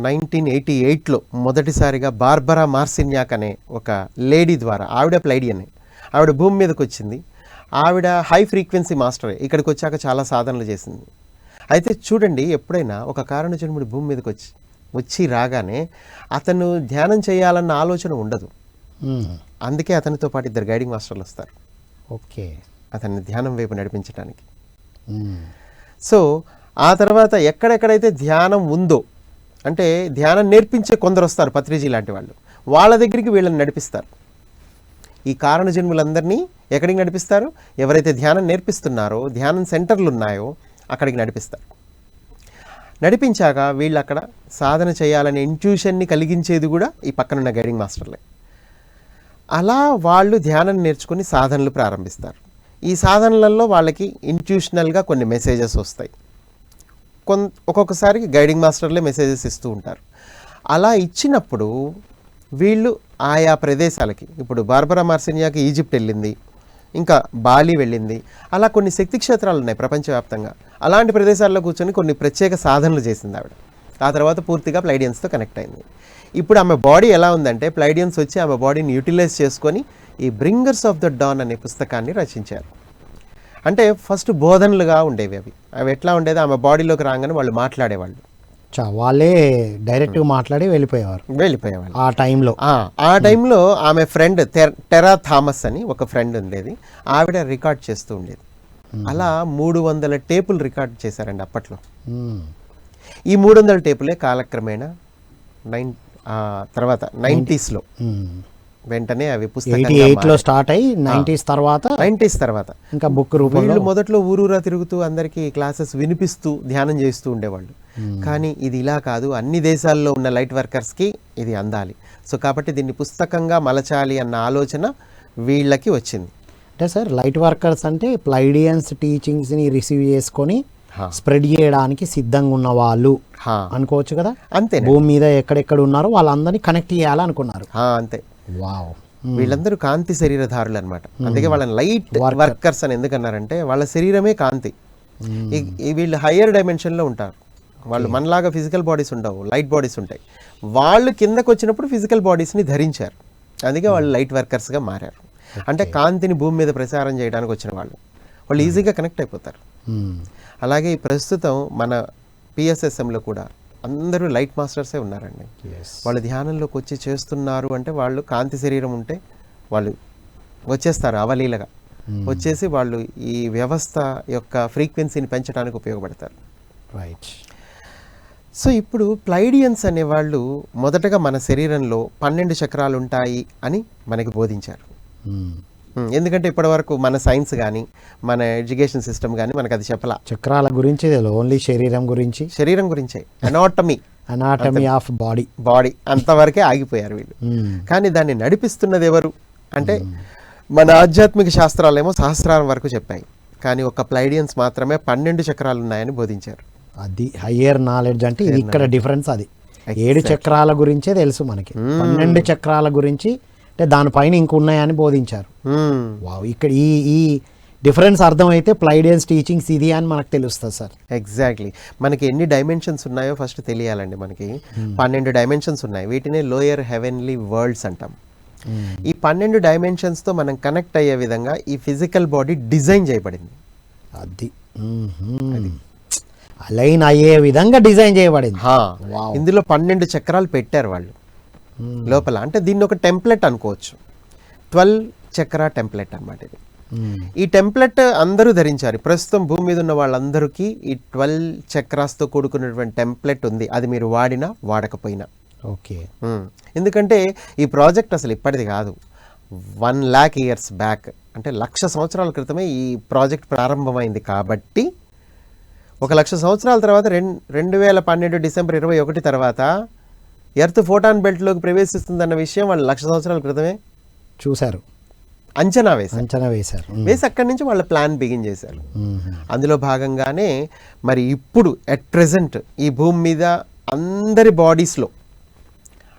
1988లో మొదటిసారిగా బార్బరా మార్సిన్యాక్ అనే ఒక లేడీ ద్వారా, ఆవిడ ప్లైడియన్, ఆవిడ భూమి మీదకి వచ్చింది. ఆవిడ హై ఫ్రీక్వెన్సీ మాస్టరే. ఇక్కడికి వచ్చాక చాలా సాధనలు చేసింది. అయితే చూడండి, ఎప్పుడైనా ఒక కారణజన్ముడు భూమి మీదకి వచ్చి రాగానే అతను ధ్యానం చేయాలన్న ఆలోచన ఉండదు. అందుకే అతనితో పాటు 2 గైడింగ్ మాస్టర్లు వస్తారు. ఓకే. అతన్ని ధ్యానం వైపు నడిపించడానికి. సో ఆ తర్వాత ఎక్కడెక్కడైతే ధ్యానం ఉందో, అంటే ధ్యానం నేర్పించే కొందరు వస్తారు, పత్రిజీ లాంటి వాళ్ళు, వాళ్ళ దగ్గరికి వీళ్ళని నడిపిస్తారు. ఈ కారణ జన్ములందరినీ ఎక్కడికి నడిపిస్తారు? ఎవరైతే ధ్యానం నేర్పిస్తున్నారో, ధ్యానం సెంటర్లు ఉన్నాయో అక్కడికి నడిపిస్తారు. నడిపించాక వీళ్ళు అక్కడ సాధన చేయాలనే ఇంట్యూషన్ని కలిగించేది కూడా ఈ పక్కనున్న గైడింగ్ మాస్టర్లే. అలా వాళ్ళు ధ్యానం నేర్చుకుని సాధనలు ప్రారంభిస్తారు. ఈ సాధనలలో వాళ్ళకి ఇంట్యూషనల్గా కొన్ని మెసేజెస్ వస్తాయి. ఒక్కొక్కసారి గైడింగ్ మాస్టర్లే మెసేజెస్ ఇస్తూ ఉంటారు. అలా ఇచ్చినప్పుడు వీళ్ళు ఆయా ప్రదేశాలకి, ఇప్పుడు బార్బరా మార్సిన్యాకి ఈజిప్ట్ వెళ్ళింది, ఇంకా బాలి వెళ్ళింది, అలా కొన్ని శక్తి క్షేత్రాలు ఉన్నాయి ప్రపంచవ్యాప్తంగా. అలాంటి ప్రదేశాల్లో కూర్చొని కొన్ని ప్రత్యేక సాధనలు చేసింది ఆవిడ. ఆ తర్వాత పూర్తిగా ప్లైడియన్స్తో కనెక్ట్ అయింది. ఇప్పుడు ఆమె బాడీ ఎలా ఉందంటే, ప్లైడియన్స్ వచ్చి ఆమె బాడీని యూటిలైజ్ చేసుకొని ఈ బ్రింగర్స్ ఆఫ్ ద డాన్ అనే పుస్తకాన్ని రచించారు. అంటే ఫస్ట్ బోధనలుగా ఉండేవి అవి. అవి ఎట్లా ఉండేది? ఆమె బాడీలోకి రాగానే వాళ్ళు మాట్లాడేవాళ్ళు, వాళ్ళే డైరెక్ట్గా మాట్లాడి వెళ్ళిపోయేవారు ఆ టైంలో. ఆ టైంలో ఆమె ఫ్రెండ్ టెరా థామస్ అని ఒక ఫ్రెండ్ ఉండేది, ఆవిడ రికార్డ్ చేస్తూ ఉండేది. అలా 300 టేపులు రికార్డ్ చేశారండి అప్పట్లో. ఈ 300 టేపులే కాలక్రమేణా తర్వాత 90sలో వెంటనే అవి పుస్తకంలో స్టార్ట్ అయ్యి 90s తర్వాత ఇంకా బుక్ రూపంలో. వీళ్ళు మొదట్లో ఊరూరా తిరుగుతూ అందరికీ క్లాసెస్ వినిపిస్తూ ధ్యానం చేస్తూ ఉండేవాళ్ళు. కానీ ఇది ఇలా కాదు, అన్ని దేశాల్లో ఉన్న లైట్ వర్కర్స్కి ఇది అందాలి. సో కాబట్టి దీన్ని పుస్తకంగా మలచాలి అన్న ఆలోచన వీళ్ళకి వచ్చింది. అంటే సార్, లైట్ వర్కర్స్ అంటే ప్లైడియన్స్ టీచింగ్స్ని రిసీవ్ చేసుకొని స్ప్రెడ్ చేయడానికి సిద్ధంగా ఉన్న వాళ్ళు అనుకోవచ్చు కదా. అంతే, భూమి మీద ఎక్కడెక్కడ ఉన్నారో వాళ్ళందరినీ కనెక్ట్ చేయాలనుకున్నారు. అంతే. వావ్. వీళ్ళందరూ కాంతి శరీరధారులు అనమాట. అందుకే వాళ్ళని లైట్ వర్కర్స్ అని ఎందుకన్నారంటే వాళ్ళ శరీరమే కాంతి. వీళ్ళు హయ్యర్ డైమెన్షన్లో ఉంటారు. వాళ్ళు మనలాగా ఫిజికల్ బాడీస్ ఉండవు, లైట్ బాడీస్ ఉంటాయి. వాళ్ళు కిందకు వచ్చినప్పుడు ఫిజికల్ బాడీస్ని ధరించారు. అందుకే వాళ్ళు లైట్ వర్కర్స్గా మారారు. అంటే కాంతిని భూమి మీద ప్రసారం చేయడానికి వచ్చిన వాళ్ళు ఈజీగా కనెక్ట్ అయిపోతారు. అలాగే ఈ ప్రస్తుతం మన పిఎస్ఎస్ఎంలో కూడా అందరూ లైట్ మాస్టర్సే ఉన్నారండి. వాళ్ళు ధ్యానంలోకి వచ్చి చేస్తున్నారు అంటే వాళ్ళు కాంతి శరీరం ఉంటే వాళ్ళు వచ్చేస్తారు అవలీలగా. వచ్చేసి వాళ్ళు ఈ వ్యవస్థ యొక్క ఫ్రీక్వెన్సీని పెంచడానికి ఉపయోగపడతారు. రైట్. సో ఇప్పుడు ప్లైడియన్స్ అనేవాళ్ళు మొదటగా మన శరీరంలో 12 చక్రాలు ఉంటాయి అని మనకి బోధించారు. ఎందుకంటే ఇప్పటివరకు మన సైన్స్ కానీ మన ఎడ్యుకేషన్ సిస్టమ్ కానీ మనకు అది చెప్పలా. చక్రాల గురించి ఓన్లీ శరీరం గురించే అనాటమీ ఆఫ్ బాడీ అంతవరకే ఆగిపోయారు వీళ్ళు. కానీ దాన్ని నడిపిస్తున్నది ఎవరు అంటే మన ఆధ్యాత్మిక శాస్త్రాలేమో సహస్రారం వరకు చెప్పాయి, కానీ ఒక ప్లైడియన్స్ మాత్రమే 12 చక్రాలు ఉన్నాయని బోధించారు. అది హయ్యర్ నాలెడ్జ్ అంటే ఇది ఇక్కడ డిఫరెన్స్. అది 7 చక్రాల గురించే తెలుసు మనకి, 12 చక్రాల గురించి అంటే దానిపైన ఇంకున్నాయని బోధించారు. వావ్, ఇక్కడ ఈ డిఫరెన్స్ అర్థమైతే ప్లైడియన్స్ టీచింగ్స్ ఇది అని మనకు తెలుస్తుంది సార్. ఎగ్జాక్ట్లీ. మనకి ఎన్ని డైమెన్షన్స్ ఉన్నాయో ఫస్ట్ తెలియాలండి. మనకి 12 డైమెన్షన్స్ ఉన్నాయి. వీటినే లోయర్ హెవెన్లీ వరల్డ్స్ అంటాం. ఈ 12 డైమెన్షన్స్తో మనం కనెక్ట్ అయ్యే విధంగా ఈ ఫిజికల్ బాడీ డిజైన్ చేయబడింది. అది అలైన్ అయ్యే విధంగా డిజైన్ చేయబడింది. ఇందులో 12 చక్రాలు పెట్టారు వాళ్ళు లోపల. అంటే దీన్ని ఒక టెంప్లెట్ అనుకోవచ్చు. 12 చక్ర టెంప్లెట్ అన్నమాట ఇది. ఈ టెంప్లెట్ అందరూ ధరించారు. ప్రస్తుతం భూమి మీద ఉన్న వాళ్ళందరికీ ఈ 12 చక్రాస్తో కూడుకున్నటువంటి టెంప్లెట్ ఉంది. అది మీరు వాడినా వాడకపోయినా ఓకే. ఎందుకంటే ఈ ప్రాజెక్ట్ అసలు ఇప్పటిది కాదు. 1,00,000 years బ్యాక్, అంటే 1,00,000 సంవత్సరాల క్రితమే ఈ ప్రాజెక్ట్ ప్రారంభమైంది. కాబట్టి 1,00,000 సంవత్సరాల తర్వాత 2012 డిసెంబర్ 21 తర్వాత ఎర్త్ ఫోటాన్ బెల్ట్లోకి ప్రవేశిస్తుందన్న విషయం వాళ్ళు 1,00,000 సంవత్సరాల క్రితమే చూశారు, అంచనా వేశారు. వేసి అక్కడి నుంచి వాళ్ళ ప్లాన్ బిగిన్ చేశారు. అందులో భాగంగానే మరి ఇప్పుడు ఎట్ ప్రెజెంట్ ఈ భూమి మీద అందరి బాడీస్లో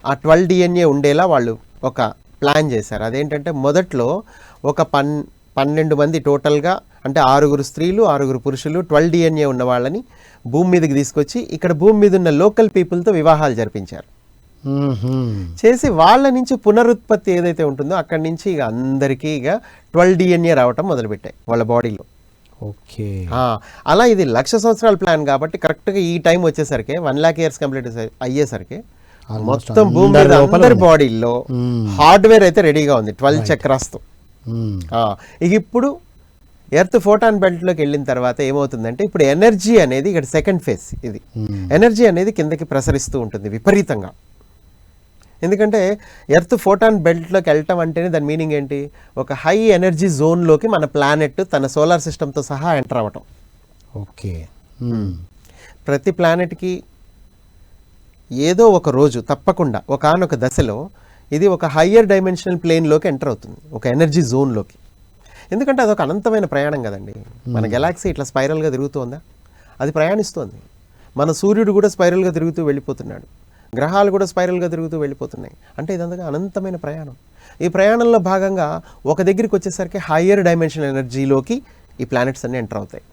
ఆ 12 DNA ఉండేలా వాళ్ళు ఒక ప్లాన్ చేశారు. అదేంటంటే మొదట్లో ఒక 12 మంది టోటల్గా, అంటే 6 స్త్రీలు 6 పురుషులు 12 DNA ఉన్న వాళ్ళని భూమి మీదకి తీసుకొచ్చి ఇక్కడ భూమి మీద ఉన్న లోకల్ పీపుల్తో వివాహాలు జరిపించారు. చేసి వాళ్ళ నుంచి పునరుత్పత్తి ఏదైతే ఉంటుందో అక్కడి నుంచి ఇక అందరికీ ఇక 12 DNA రావటం మొదలుపెట్టాయి వాళ్ళ బాడీలో. ఓకే. అలా ఇది 1,00,000 సంవత్సరాల ప్లాన్ కాబట్టి కరెక్ట్గా ఈ టైం వచ్చేసరికి 1,00,000 years కంప్లీట్ అయ్యేసరికి మొత్తం భూమి మీద అందరి బాడీల్లో హార్డ్వేర్ అయితే రెడీగా ఉంది 12 చక్రాస్తో. ఇక ఇప్పుడు ఎర్త్ ఫోటాన్ బెల్ట్లోకి వెళ్ళిన తర్వాత ఏమవుతుందంటే ఇప్పుడు ఎనర్జీ అనేది ఇక్కడ సెకండ్ ఫేజ్. ఇది ఎనర్జీ అనేది కిందకి ప్రసరిస్తూ ఉంటుంది విపరీతంగా. ఎందుకంటే ఎర్త్ ఫోటాన్ బెల్ట్లోకి వెళ్ళటం అంటేనే దాని మీనింగ్ ఏంటి? ఒక హై ఎనర్జీ జోన్లోకి మన ప్లానెట్ తన సోలార్ సిస్టమ్తో సహా ఎంటర్ అవ్వటం. ఓకే. ప్రతి ప్లానెట్కి ఏదో ఒక రోజు తప్పకుండా ఒకానొక దశలో ఇది ఒక హయ్యర్ డైమెన్షనల్ ప్లేన్లోకి ఎంటర్ అవుతుంది, ఒక ఎనర్జీ జోన్లోకి. ఎందుకంటే అదొక అనంతమైన ప్రయాణం కదండి. మన గెలాక్సీ ఇట్లా స్పైరల్గా తిరుగుతుందా? అది ప్రయాణిస్తోంది. మన సూర్యుడు కూడా స్పైరల్గా తిరుగుతూ వెళ్ళిపోతున్నాడు, గ్రహాలు కూడా స్పైరల్గా తిరుగుతూ వెళ్ళిపోతున్నాయి. అంటే ఇదంతా అనంతమైన ప్రయాణం. ఈ ప్రయాణంలో భాగంగా ఒక దగ్గరికి వచ్చేసరికి హయ్యర్ డైమెన్షనల్ ఎనర్జీలోకి ఈ ప్లానెట్స్ అన్నీ ఎంటర్ అవుతాయి.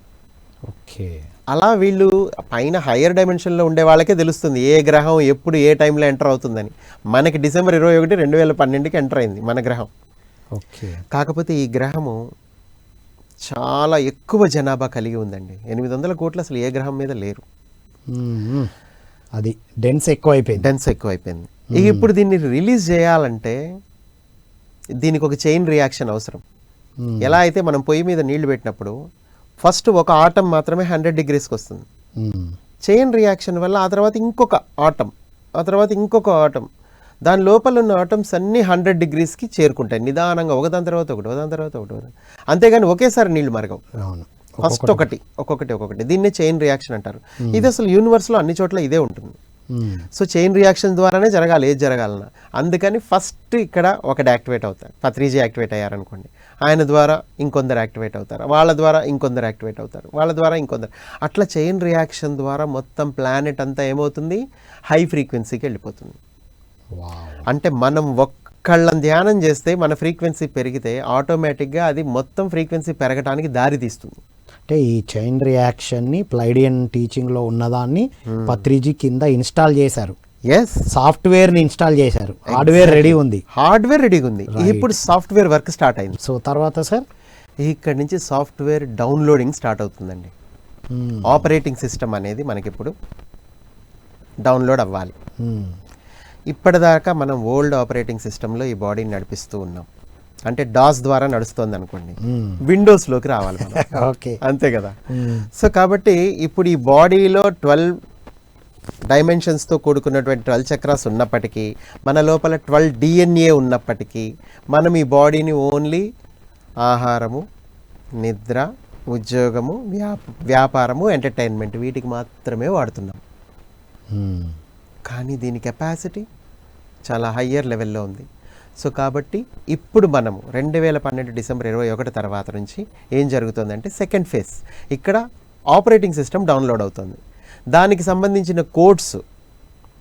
ఓకే. అలా వీళ్ళు పైన హయ్యర్ డైమెన్షన్లో ఉండే వాళ్ళకే తెలుస్తుంది ఏ గ్రహం ఎప్పుడు ఏ టైంలో ఎంటర్ అవుతుందని. మనకి డిసెంబర్ 21, 2012కి ఎంటర్ అయింది మన గ్రహం. ఓకే. కాకపోతే ఈ గ్రహము చాలా ఎక్కువ జనాభా కలిగి ఉందండి. 800 కోట్లు అసలు ఏ గ్రహం మీద లేరు. అది డెన్స్ ఎక్కువ అయిపోయింది. ఇక ఇప్పుడు దీన్ని రిలీజ్ చేయాలంటే దీనికి ఒక చైన్ రియాక్షన్ అవసరం. ఎలా అయితే మనం పొయ్యి మీద నీళ్లు పెట్టినప్పుడు ఫస్ట్ ఒక ఆటం మాత్రమే 100 degreesకి వస్తుంది. చైన్ రియాక్షన్ వల్ల ఆ తర్వాత ఇంకొక ఆటం, ఆ తర్వాత ఇంకొక ఆటం, దాని లోపల ఉన్న ఆటమ్స్ అన్నీ 100 degreesకి చేరుకుంటాయి నిదానంగా, ఒకదాని తర్వాత ఒకటి. అంతేగాని ఒకేసారి నీళ్లు మరగవు. ఫస్ట్ ఒక్కొక్కటి. దీన్నే చైన్ రియాక్షన్ అంటారు. ఇది అసలు యూనివర్స్లో అన్ని చోట్ల ఇదే ఉంటుంది. సో చైన్ రియాక్షన్ ద్వారానే జరగాలి ఏది జరగాలన్నా. అందుకని ఫస్ట్ ఇక్కడ ఒకటి యాక్టివేట్ అవుతారు. పత్రిజీ యాక్టివేట్ అయ్యారనుకోండి, ఆయన ద్వారా ఇంకొందరు యాక్టివేట్ అవుతారు, వాళ్ళ ద్వారా ఇంకొందరు యాక్టివేట్ అవుతారు, వాళ్ళ ద్వారా ఇంకొందరు. అట్లా చైన్ రియాక్షన్ ద్వారా మొత్తం ప్లానెట్ అంతా ఏమవుతుంది? హై ఫ్రీక్వెన్సీకి వెళ్ళిపోతుంది. అంటే మనం ఒక్కళ్ళని ధ్యానం చేస్తే మన ఫ్రీక్వెన్సీ పెరిగితే ఆటోమేటిక్గా అది మొత్తం ఫ్రీక్వెన్సీ పెరగడానికి దారి తీస్తుంది. అంటే ఈ చైన్ రియాక్షన్ని ప్లైడియన్ టీచింగ్లో ఉన్నదాన్ని పత్రిజీ కింద ఇన్స్టాల్ చేశారు. సాఫ్ట్వేర్ని ఇన్స్టాల్ చేశారు. హార్డ్వేర్ రెడీగా ఉంది. ఇప్పుడు సాఫ్ట్వేర్ వర్క్ స్టార్ట్ అయింది. సో తర్వాత సార్ ఇక్కడ నుంచి సాఫ్ట్వేర్ డౌన్లోడింగ్ స్టార్ట్ అవుతుందండి. ఆపరేటింగ్ సిస్టమ్ అనేది మనకి ఇప్పుడు డౌన్లోడ్ అవ్వాలి. ఇప్పటిదాకా మనం ఓల్డ్ ఆపరేటింగ్ సిస్టంలో ఈ బాడీని నడిపిస్తూ ఉన్నాం. అంటే డాస్ ద్వారా నడుస్తుంది అనుకోండి, విండోస్లోకి రావాలి మనం. ఓకే. అంతే కదా. సో కాబట్టి ఇప్పుడు ఈ బాడీలో 12 డైమెన్షన్స్తో కూడుకున్నటువంటి 12 చక్రాస్ ఉన్నప్పటికీ, మన లోపల 12 DNA ఉన్నప్పటికీ, మనం ఈ బాడీని ఓన్లీ ఆహారము, నిద్ర, ఉద్యోగము, వ్యాపారము, ఎంటర్టైన్మెంట్ వీటికి మాత్రమే వాడుతున్నాం. కానీ దీని కెపాసిటీ చాలా హయ్యర్ లెవెల్లో ఉంది. సో కాబట్టి ఇప్పుడు మనము 2012 డిసెంబర్ 21 తర్వాత నుంచి ఏం జరుగుతుందంటే సెకండ్ ఫేజ్, ఇక్కడ ఆపరేటింగ్ సిస్టమ్ డౌన్లోడ్ అవుతుంది. దానికి సంబంధించిన కోడ్స్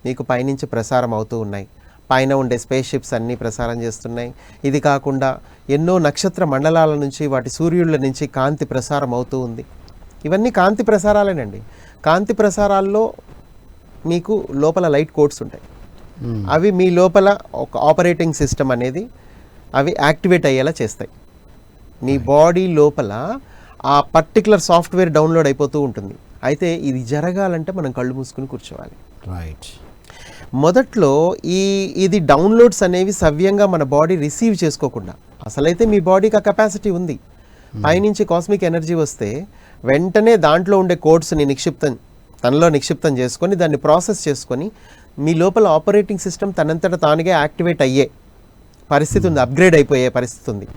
మీకు పైనుంచి ప్రసారం అవుతూ ఉన్నాయి. పైన ఉండే స్పేస్ షిప్స్ అన్నీ ప్రసారం చేస్తున్నాయి. ఇది కాకుండా ఎన్నో నక్షత్ర మండలాల నుంచి, వాటి సూర్యుళ్ళ నుంచి కాంతి ప్రసారం అవుతూ ఉంది. ఇవన్నీ కాంతి ప్రసారాలేనండి. కాంతి ప్రసారాల్లో మీకు లోపల లైట్ కోడ్స్ ఉంటాయి. అవి మీ లోపల ఒక ఆపరేటింగ్ సిస్టమ్ అనేది అవి యాక్టివేట్ అయ్యేలా చేస్తాయి. మీ బాడీ లోపల ఆ పర్టికులర్ సాఫ్ట్వేర్ డౌన్లోడ్ అయిపోతూ ఉంటుంది. అయితే ఇది జరగాలంటే మనం కళ్ళు మూసుకుని కూర్చోవాలి. రైట్. మొదట్లో ఇది డౌన్లోడ్స్ అనేవి సవ్యంగా మన బాడీ రిసీవ్ చేసుకోకుండా, అసలైతే మీ బాడీకి ఆ కెపాసిటీ ఉంది. పైనుంచి కాస్మిక్ ఎనర్జీ వస్తే వెంటనే దాంట్లో ఉండే కోడ్స్ని తనలో నిక్షిప్తం చేసుకొని దాన్ని ప్రాసెస్ చేసుకొని మీ లోపల ఆపరేటింగ్ సిస్టమ్ తనంతట తానుగా యాక్టివేట్ అయ్యే పరిస్థితి ఉంది, అప్గ్రేడ్ అయిపోయే పరిస్థితి ఉంది.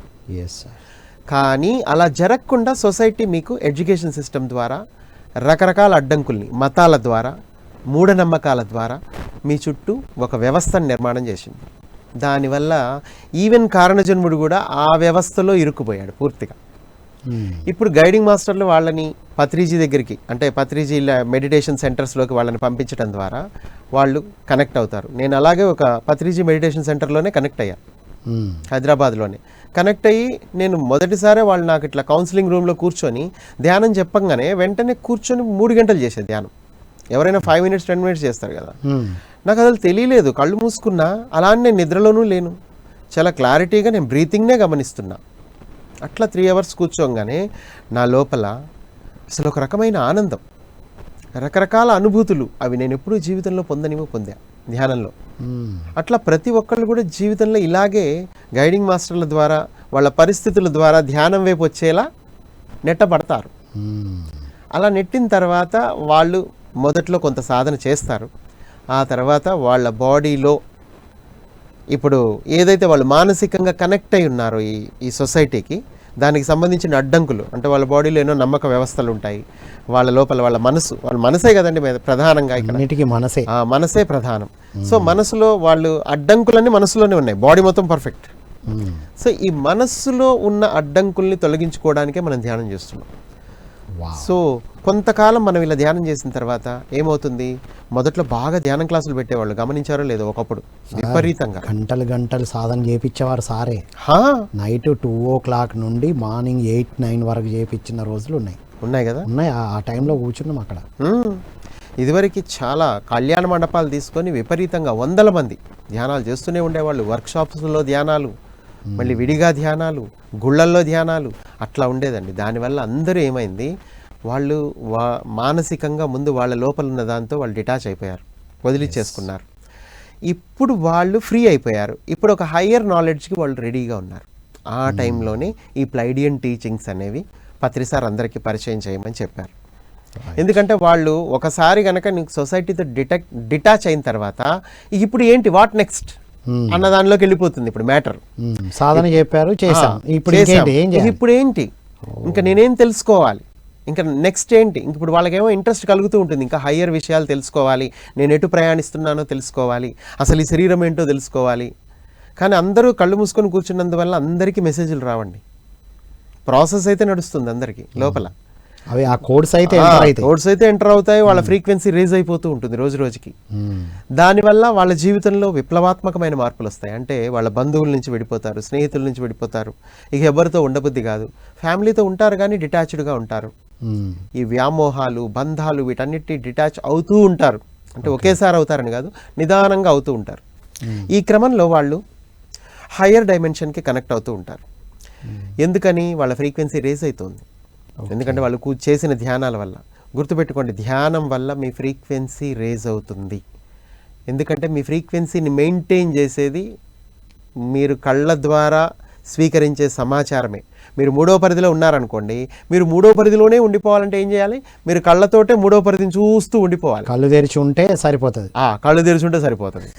కానీ అలా జరగకుండా సొసైటీ మీకు ఎడ్యుకేషన్ సిస్టమ్ ద్వారా, రకరకాల అడ్డంకుల్ని, మతాల ద్వారా, మూఢనమ్మకాల ద్వారా మీ చుట్టూ ఒక వ్యవస్థను నిర్మాణం చేసింది. దానివల్ల ఈవెన్ కారణజన్ముడు కూడా ఆ వ్యవస్థలో ఇరుక్కుపోయాడు పూర్తిగా. ఇప్పుడు గైడింగ్ మాస్టర్లు వాళ్ళని పత్రిజీ దగ్గరికి, అంటే పత్రిజీ మెడిటేషన్ సెంటర్స్లోకి వాళ్ళని పంపించడం ద్వారా వాళ్ళు కనెక్ట్ అవుతారు. నేను అలాగే ఒక పత్రిజీ మెడిటేషన్ సెంటర్లోనే కనెక్ట్ అయ్యా, హైదరాబాద్లోనే కనెక్ట్ అయ్యి. నేను మొదటిసారే వాళ్ళు నాకు ఇట్లా కౌన్సిలింగ్ రూమ్లో కూర్చొని ధ్యానం చెప్పంగానే వెంటనే కూర్చొని 3 గంటలు చేసే ధ్యానం. ఎవరైనా 5 మినిట్స్ 10 మినిట్స్ చేస్తారు కదా, నాకు అసలు తెలియలేదు. కళ్ళు మూసుకున్నా, అలా నేను నిద్రలోనూ లేను, చాలా క్లారిటీగా నేను బ్రీతింగ్నే గమనిస్తున్నా. అట్లా 3 అవర్స్ కూర్చోగానే నా లోపల అసలు ఒక రకమైన ఆనందం, రకరకాల అనుభూతులు, అవి నేను ఎప్పుడూ జీవితంలో పొందా ధ్యానంలో. అట్లా ప్రతి ఒక్కళ్ళు కూడా జీవితంలో ఇలాగే గైడింగ్ మాస్టర్ల ద్వారా, వాళ్ళ పరిస్థితుల ద్వారా ధ్యానం వైపు వచ్చేలా నెట్టబడతారు. అలా నెట్టిన తర్వాత వాళ్ళు మొదట్లో కొంత సాధన చేస్తారు. ఆ తర్వాత వాళ్ళ బాడీలో ఇప్పుడు ఏదైతే వాళ్ళు మానసికంగా కనెక్ట్ అయి ఉన్నారో ఈ సొసైటీకి, దానికి సంబంధించిన అడ్డంకులు, అంటే వాళ్ళ బాడీలో ఎన్నో నమ్మక వ్యవస్థలు ఉంటాయి. వాళ్ళ లోపల వాళ్ళ మనసే కదండి ప్రధానంగా, ఇక్కడ మనసే ప్రధానం. సో మనసులో వాళ్ళు అడ్డంకులన్నీ మనసులోనే ఉన్నాయి, బాడీ మొత్తం పర్ఫెక్ట్. సో ఈ మనస్సులో ఉన్న అడ్డంకుల్ని తొలగించుకోవడానికే మనం ధ్యానం చేస్తున్నాం. సో కొంతకాలం మనం ఇలా ధ్యానం చేసిన తర్వాత ఏమవుతుంది, మొదట్లో బాగా ధ్యానం క్లాసులు పెట్టేవాళ్ళు, గమనించారో లేదో, ఒకప్పుడు విపరీతంగా గంటలు సాధన చేయించేవారు సారే. నైట్ 2 o'clock నుండి మార్నింగ్ 8-9 వరకు చేయించిన రోజులు ఉన్నాయి కదా. ఉన్నాయి. ఆ టైంలో కూర్చున్నాం అక్కడ. ఇదివరకు చాలా కళ్యాణ మండపాలు తీసుకొని విపరీతంగా 100 మంది ధ్యానాలు చేస్తూనే ఉండేవాళ్ళు. వర్క్షాప్స్లో ధ్యానాలు, మళ్ళీ విడిగా ధ్యానాలు, గుళ్ళల్లో ధ్యానాలు, అట్లా ఉండేదండి. దానివల్ల అందరూ ఏమైంది, వాళ్ళు మానసికంగా ముందు వాళ్ళ లోపల ఉన్న దాంతో వాళ్ళు డిటాచ్ అయిపోయారు, వదిలిచ్చేసుకున్నారు. ఇప్పుడు వాళ్ళు ఫ్రీ అయిపోయారు. ఇప్పుడు ఒక హయ్యర్ నాలెడ్జ్కి వాళ్ళు రెడీగా ఉన్నారు. ఆ టైంలోనే ఈ ప్లైడియన్ టీచింగ్స్ అనేవి పత్రిసార్ అందరికీ పరిచయం చేయమని చెప్పారు. ఎందుకంటే వాళ్ళు ఒకసారి కనుక నీకు సొసైటీతో డిటాచ్ అయిన తర్వాత ఇప్పుడు ఏంటి, వాట్ నెక్స్ట్ అన్న దానిలోకి వెళ్ళిపోతుంది. ఇప్పుడు మ్యాటర్ సాధన చెప్పారు, చేసాం, ఇప్పుడు ఏంటి, ఇంకా నేనేం తెలుసుకోవాలి, ఇంకా నెక్స్ట్ ఏంటి. ఇప్పుడు వాళ్ళకేమో ఇంట్రెస్ట్ కలుగుతూ ఉంటుంది, ఇంకా హయ్యర్ విషయాలు తెలుసుకోవాలి, నేను ఎటు ప్రయాణిస్తున్నానో తెలుసుకోవాలి, అసలు ఈ శరీరం ఏంటో తెలుసుకోవాలి. కానీ అందరూ కళ్ళు మూసుకొని కూర్చున్నందువల్ల అందరికీ మెసేజ్లు రావండి. ప్రాసెస్ అయితే నడుస్తుంది అందరికీ లోపల, అవి ఆ కోడ్స్ అయితే ఎంటర్ అవుతాయి, వాళ్ళ ఫ్రీక్వెన్సీ రేజ్ అయిపోతూ ఉంటుంది రోజు రోజుకి. దానివల్ల వాళ్ళ జీవితంలో విప్లవాత్మకమైన మార్పులు వస్తాయి. అంటే వాళ్ళ బంధువుల నుంచి విడిపోతారు, స్నేహితుల నుంచి విడిపోతారు, ఇక ఎవరితో ఉండబుద్ధి కాదు. ఫ్యామిలీతో ఉంటారు కానీ డిటాచ్డ్గా ఉంటారు. ఈ వ్యామోహాలు, బంధాలు, వీటన్నిటి డిటాచ్ అవుతూ ఉంటారు. అంటే ఒకేసారి అవుతారని కాదు, నిదానంగా అవుతూ ఉంటారు. ఈ క్రమంలో వాళ్ళు హయ్యర్ డైమెన్షన్కి కనెక్ట్ అవుతూ ఉంటారు. ఎందుకని, వాళ్ళ ఫ్రీక్వెన్సీ రేజ్ అవుతుంది. ఎందుకంటే వాళ్ళు చేసిన ధ్యానాల వల్ల. గుర్తుపెట్టుకోండి, ధ్యానం వల్ల మీ ఫ్రీక్వెన్సీ రేజ్ అవుతుంది. ఎందుకంటే మీ ఫ్రీక్వెన్సీని మెయింటైన్ చేసేది మీరు కళ్ళ ద్వారా స్వీకరించే సమాచారమే. మీరు 3వ పరిధిలో ఉన్నారనుకోండి, మీరు 3వ పరిధిలోనే ఉండిపోవాలంటే ఏం చేయాలి? మీరు కళ్ళతోటే 3వ పరిధిని చూస్తూ ఉండిపోవాలి. కళ్ళు తెరిచి ఉంటే సరిపోతుంది. కళ్ళు తెరిచుంటే సరిపోతుంది.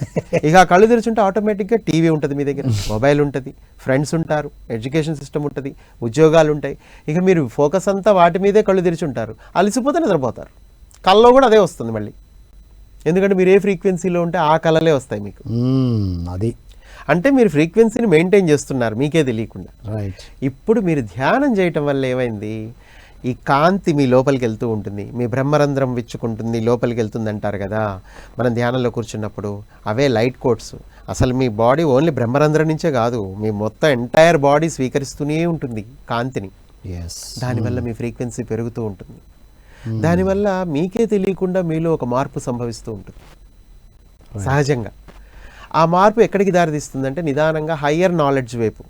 ఇక ఆ కళ్ళు తెరిచుంటే ఆటోమేటిక్గా టీవీ ఉంటుంది మీ దగ్గర, మొబైల్ ఉంటుంది, ఫ్రెండ్స్ ఉంటారు, ఎడ్యుకేషన్ సిస్టమ్ ఉంటుంది, ఉద్యోగాలు ఉంటాయి. ఇక మీరు ఫోకస్ అంతా వాటి మీదే కళ్ళు తెరిచి ఉంటారు. అలసిపోతే నిద్రపోతారు. కళ్ళలో కూడా అదే వస్తుంది మళ్ళీ. ఎందుకంటే మీరు ఏ ఫ్రీక్వెన్సీలో ఉంటే ఆ కళలే వస్తాయి మీకు. అది అంటే మీరు ఫ్రీక్వెన్సీని మెయింటైన్ చేస్తున్నారు మీకే తెలియకుండా. రైట్. ఇప్పుడు మీరు ధ్యానం చేయటం వల్ల ఏమైంది? ఈ కాంతి మీ లోపలికి వెళ్తూ ఉంటుంది, మీ బ్రహ్మరంధ్రం విచ్చుకుంటుంది, లోపలికి వెళ్తుంది అంటారు కదా మనం ధ్యానంలో కూర్చున్నప్పుడు. అవే లైట్ కోట్స్. అసలు మీ బాడీ ఓన్లీ బ్రహ్మరంధ్రం నుంచే కాదు, మీ మొత్తం ఎంటైర్ బాడీ స్వీకరిస్తూనే ఉంటుంది కాంతిని. దానివల్ల మీ ఫ్రీక్వెన్సీ పెరుగుతూ ఉంటుంది. దానివల్ల మీకే తెలియకుండా మీలో ఒక మార్పు సంభవిస్తూ ఉంటుంది సహజంగా. ఆ మార్పు ఎక్కడికి దారితీస్తుందంటే నిదానంగా హయ్యర్ నాలెడ్జ్ వైపు.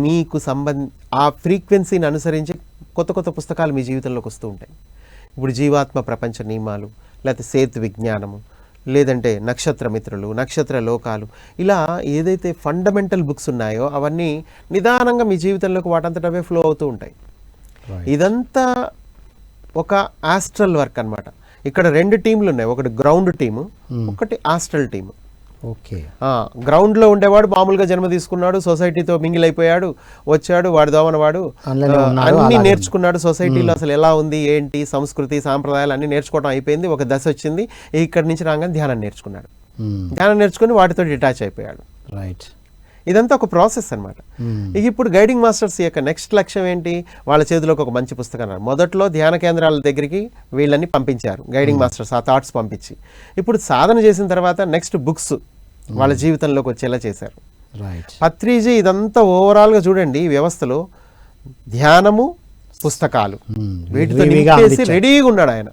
మీకు ఆ ఫ్రీక్వెన్సీని అనుసరించి కొత్త కొత్త పుస్తకాలు మీ జీవితంలోకి వస్తూ ఉంటాయి. ఇప్పుడు జీవాత్మ ప్రపంచ నియమాలు, లేకపోతే సేతు విజ్ఞానము, లేదంటే నక్షత్ర మిత్రులు, నక్షత్ర లోకాలు, ఇలా ఏదైతే ఫండమెంటల్ బుక్స్ ఉన్నాయో అవన్నీ నిదానంగా మీ జీవితంలోకి వాటంతటవే ఫ్లో అవుతూ ఉంటాయి. ఇదంతా ఒక ఆస్ట్రల్ వర్క్ అన్నమాట. ఇక్కడ 2 టీంలు ఉన్నాయి, ఒకటి గ్రౌండ్ టీము, ఒకటి ఆస్ట్రల్ టీము. ఓకే. గ్రౌండ్లో ఉండేవాడు మామూలుగా జన్మ తీసుకున్నాడు, సొసైటీతో మింగిల్ అయిపోయాడు, వచ్చాడు, వాడు దోమనవాడు అన్నీ నేర్చుకున్నాడు. సొసైటీలో అసలు ఎలా ఉంది ఏంటి సంస్కృతి సాంప్రదాయాలు అన్నీ నేర్చుకోవడం అయిపోయింది. ఒక దశ వచ్చింది, ఇక్కడి నుంచి రాగానే ధ్యానం నేర్చుకున్నాడు. ధ్యానం నేర్చుకుని వాటితో డిటాచ్ అయిపోయాడు. రైట్. ఇదంతా ఒక ప్రాసెస్ అనమాట. ఇక ఇప్పుడు గైడింగ్ మాస్టర్స్ యొక్క నెక్స్ట్ లక్ష్యం ఏంటి? వాళ్ళ చేతిలోకి ఒక మంచి పుస్తకం అన్నారు. మొదట్లో ధ్యాన కేంద్రాల దగ్గరికి వీళ్ళని పంపించారు గైడింగ్ మాస్టర్స్, ఆ థాట్స్ పంపించి. ఇప్పుడు సాధన చేసిన తర్వాత నెక్స్ట్ బుక్స్ వాళ్ళ జీవితంలోకి వచ్చేలా చేశారు. పత్రిజీ ఇదంతా ఓవరాల్గా చూడండి, ఈ వ్యవస్థలో ధ్యానము, పుస్తకాలు వీటితో నింపేసి రెడీగా ఉన్నాడు ఆయన.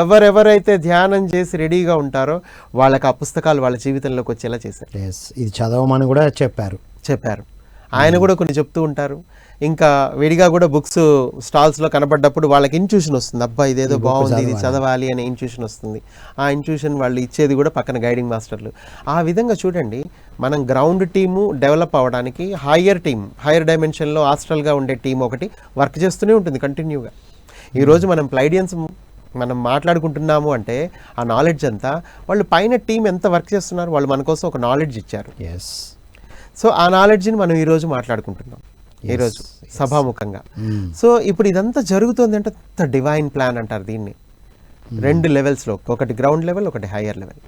ఎవరెవరైతే ధ్యానం చేసి రెడీగా ఉంటారో వాళ్ళకి ఆ పుస్తకాలు వాళ్ళ జీవితంలోకి వచ్చేలా చేశారు. ఇది చదవమని కూడా చెప్పారు. ఆయన కూడా కొన్ని చెప్తూ ఉంటారు. ఇంకా విడిగా కూడా బుక్స్ స్టాల్స్లో కనబడ్డప్పుడు వాళ్ళకి ఇన్ట్యూషన్ వస్తుంది, అబ్బా ఇదేదో బాగుంది, ఇది చదవాలి అనే ఇన్ట్యూషన్ వస్తుంది. ఆ ఇన్ట్యూషన్ వాళ్ళు ఇచ్చేది కూడా పక్కన గైడింగ్ మాస్టర్లు. ఆ విధంగా చూడండి, మనం గ్రౌండ్ టీము డెవలప్ అవ్వడానికి హైయర్ డైమెన్షన్లో ఆస్ట్రల్గా ఉండే టీం ఒకటి వర్క్ చేస్తూనే ఉంటుంది కంటిన్యూగా. ఈరోజు మనం ప్లైడియన్స్ మనం మాట్లాడుకుంటున్నాము అంటే ఆ నాలెడ్జ్ అంతా వాళ్ళు పైన టీం ఎంత వర్క్ చేస్తున్నారు, వాళ్ళు మన కోసం ఒక నాలెడ్జ్ ఇచ్చారు. సో ఆ నాలెడ్జ్ని మనం ఈరోజు మాట్లాడుకుంటున్నాం ఈరోజు సభాముఖంగా. సో ఇప్పుడు ఇదంతా జరుగుతుంది అంటే డివైన్ ప్లాన్ అంటారు దీన్ని. 2 లెవెల్స్లో, ఒకటి గ్రౌండ్ లెవెల్, ఒకటి హయ్యర్ లెవెల్.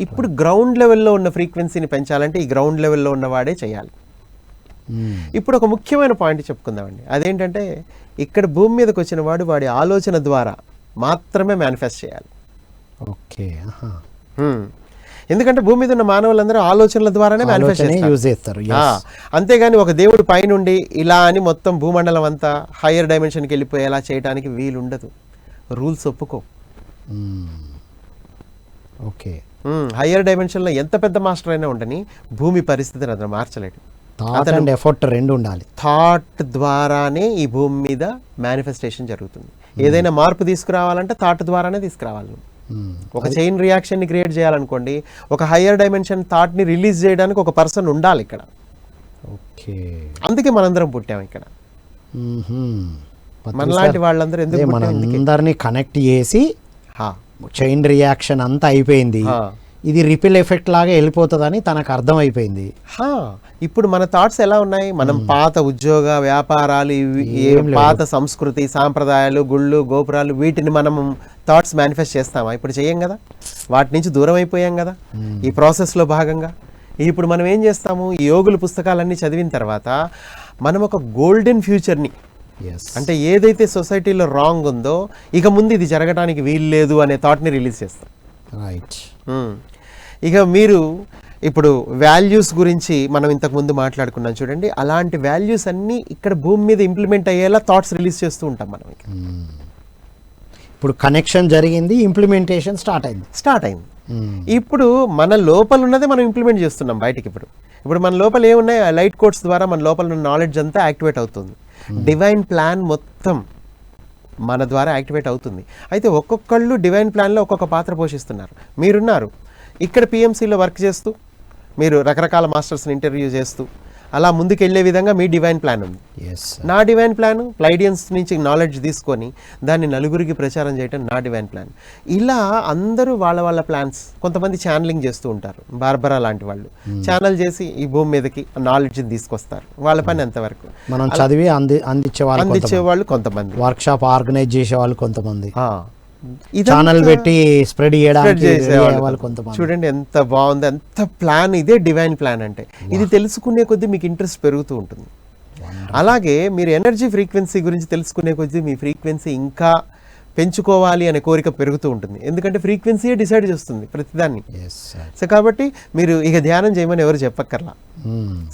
ఇప్పుడు గ్రౌండ్ లెవెల్లో ఉన్న ఫ్రీక్వెన్సీని పెంచాలంటే ఈ గ్రౌండ్ లెవెల్లో ఉన్నవాడే చేయాలి. ఇప్పుడు ఒక ముఖ్యమైన పాయింట్ చెప్పుకుందామండి. అదేంటంటే ఇక్కడ భూమి మీదకి వచ్చిన వాడి ఆలోచన ద్వారా మాత్రమే మేనిఫెస్ట్ చేయాలి. ఓకే. ఎందుకంటే భూమి మీద ఉన్న మానవులందరూ ఆలోచనల ద్వారానే మేనిఫెస్ట్ చేస్తారు. అంతేగాని ఒక దేవుడు పైనుండి ఇలా అని మొత్తం భూమండలం అంతా హయ్యర్ డైమెన్షన్కి వెళ్ళిపోయేలా చేయడానికి వీలుండదు. రూల్స్ ఒప్పుకో. ఓకే. హయ్యర్ డైమెన్షన్లో ఎంత పెద్ద మాస్టర్ అయినా ఉండని భూమి పరిస్థితిని అతను మార్చలేడు. ఎఫర్ట్ 2 ఉండాలి. థాట్ ద్వారానే ఈ భూమి మీద మేనిఫెస్టేషన్ జరుగుతుంది. ఏదైనా మార్పు తీసుకురావాలంటే థాట్ ద్వారానే తీసుకురావాలి. ఒక చైన్ రియాక్షన్ని క్రియేట్ చేయాలనుకోండి, ఒక హయ్యర్ డైమెన్షన్ థాట్ని రిలీజ్ చేయడానికి ఒక పర్సన్ ఉండాలి ఇక్కడ. ఓకే. అందుకే మనందరం పుట్టాం ఇక్కడ. మనలాంటి వాళ్ళందరూ ఎందుకు మనందరినీ కనెక్ట్ చేసి చైన్ రియాక్షన్ అంతా అయిపోయింది, ఇది రిపిల్ ఎఫెక్ట్ లాగా వెళ్ళిపోతుందని తనకు అర్థం అయిపోయింది. ఇప్పుడు మన థాట్స్ ఎలా ఉన్నాయి? మనం పాత ఉద్యోగ వ్యాపారాలు, పాత సంస్కృతి సాంప్రదాయాలు, గుళ్ళు గోపురాలు, వీటిని మనం థాట్స్ మేనిఫెస్ట్ చేస్తామా? ఇప్పుడు చెయ్యం కదా, వాటి నుంచి దూరం అయిపోయాం కదా ఈ ప్రాసెస్లో భాగంగా. ఇప్పుడు మనం ఏం చేస్తాము? ఈ యోగుల పుస్తకాలన్నీ చదివిన తర్వాత మనం ఒక గోల్డెన్ ఫ్యూచర్ని, అంటే ఏదైతే సొసైటీలో రాంగ్ ఉందో ఇక ముందు ఇది జరగడానికి వీలు లేదు అనే థాట్ని రిలీజ్ చేస్తాం. రైట్. ఇక మీరు ఇప్పుడు వాల్యూస్ గురించి మనం ఇంతకుముందు మాట్లాడుకున్నాం చూడండి, అలాంటి వాల్యూస్ అన్నీ ఇక్కడ భూమి మీద ఇంప్లిమెంట్ అయ్యేలా థాట్స్ రిలీజ్ చేస్తూ ఉంటాం మనం. ఇప్పుడు కనెక్షన్ జరిగింది, ఇంప్లిమెంటేషన్ స్టార్ట్ అయింది. ఇప్పుడు మన లోపల ఉన్నదే మనం ఇంప్లిమెంట్ చేస్తున్నాం బయటికి. ఇప్పుడు మన లోపల ఏమున్నాయి? లైట్ కోడ్స్ ద్వారా మన లోపల ఉన్న నాలెడ్జ్ అంతా యాక్టివేట్ అవుతుంది. డివైన్ ప్లాన్ మొత్తం మన ద్వారా యాక్టివేట్ అవుతుంది. అయితే ఒక్కొక్కళ్ళు డివైన్ ప్లాన్లో ఒక్కొక్క పాత్ర పోషిస్తున్నారు. మీరున్నారు ఇక్కడ పిఎంసీలో వర్క్ చేస్తూ, మీరు రకరకాల మాస్టర్స్ని ఇంటర్వ్యూ చేస్తూ, అలా ముందుకెళ్లే విధంగా మీ డివైన్ ప్లాన్ ఉంది. ఎస్ నా డివైన్ ప్లాన్ ప్లైడియన్స్ నుంచి నాలెడ్జ్ తీసుకొని దాన్ని నలుగురికి ప్రచారం చేయడం నా డివైన్ ప్లాన్. ఇలా అందరూ వాళ్ళ వాళ్ళ ప్లాన్స్, కొంతమంది ఛానలింగ్ చేస్తూ ఉంటారు. బార్బరా లాంటి వాళ్ళు ఛానల్ చేసి ఈ భూమి మీదకి నాలెడ్జ్ని తీసుకొస్తారు. వాళ్ళ పని ఎంతవరకు మనం చదివి అందించే వాళ్ళు కొంతమంది, వర్క్ షాప్ ఆర్గనైజ్ చేసే వాళ్ళు కొంతమంది, ఇదంతా ఛానల్ పెట్టి స్ప్రెడ్ చేయడానికి చేసేవాళ్ళు వాళ్ళు కొంతమంది. చూడండి ఎంత బాగుంది, ఎంత ప్లాన్. ఇదే డివైన్ ప్లాన్ అంటే. ఇది తెలుసుకునే కొద్దీ మీకు ఇంట్రెస్ట్ పెరుగుతూ ఉంటుంది. అలాగే మీరు ఎనర్జీ ఫ్రీక్వెన్సీ గురించి తెలుసుకునే కొద్దీ మీ ఫ్రీక్వెన్సీ ఇంకా పెంచుకోవాలి అనే కోరిక పెరుగుతూ ఉంటుంది. ఎందుకంటే ఫ్రీక్వెన్సీయే డిసైడ్ చేస్తుంది ప్రతిదాన్ని. సో కాబట్టి మీరు ఇక ధ్యానం చేయమని ఎవరు చెప్పక్కర్లా.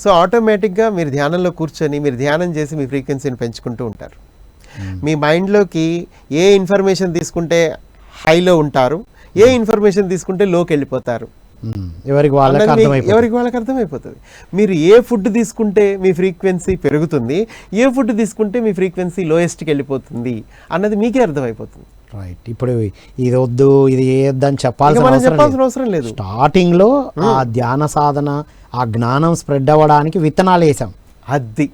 సో ఆటోమేటిక్గా మీరు ధ్యానంలో కూర్చొని మీరు ధ్యానం చేసి మీ ఫ్రీక్వెన్సీని పెంచుకుంటూ ఉంటారు. మీ మైండ్లోకి ఏ ఇన్ఫర్మేషన్ తీసుకుంటే హైలో ఉంటారు, ఏ ఇన్ఫర్మేషన్ తీసుకుంటే లోకి వెళ్ళిపోతారు, ఎవరికి వాళ్ళకి అర్థమైపోతుంది. మీరు ఏ ఫుడ్ తీసుకుంటే మీ ఫ్రీక్వెన్సీ పెరుగుతుంది, ఏ ఫుడ్ తీసుకుంటే మీ ఫ్రీక్వెన్సీ లోయెస్ట్కి వెళ్ళిపోతుంది అన్నది మీకే అర్థమైపోతుంది. రైట్. ఇప్పుడు ఇది వద్దు ఇది ఏద్దు అని చెప్పాల్సిన అవసరం లేదు. స్టార్టింగ్ లో ఆ ధ్యాన సాధన, ఆ జ్ఞానం స్ప్రెడ్ అవ్వడానికి విత్తనాలు వేసాం. అది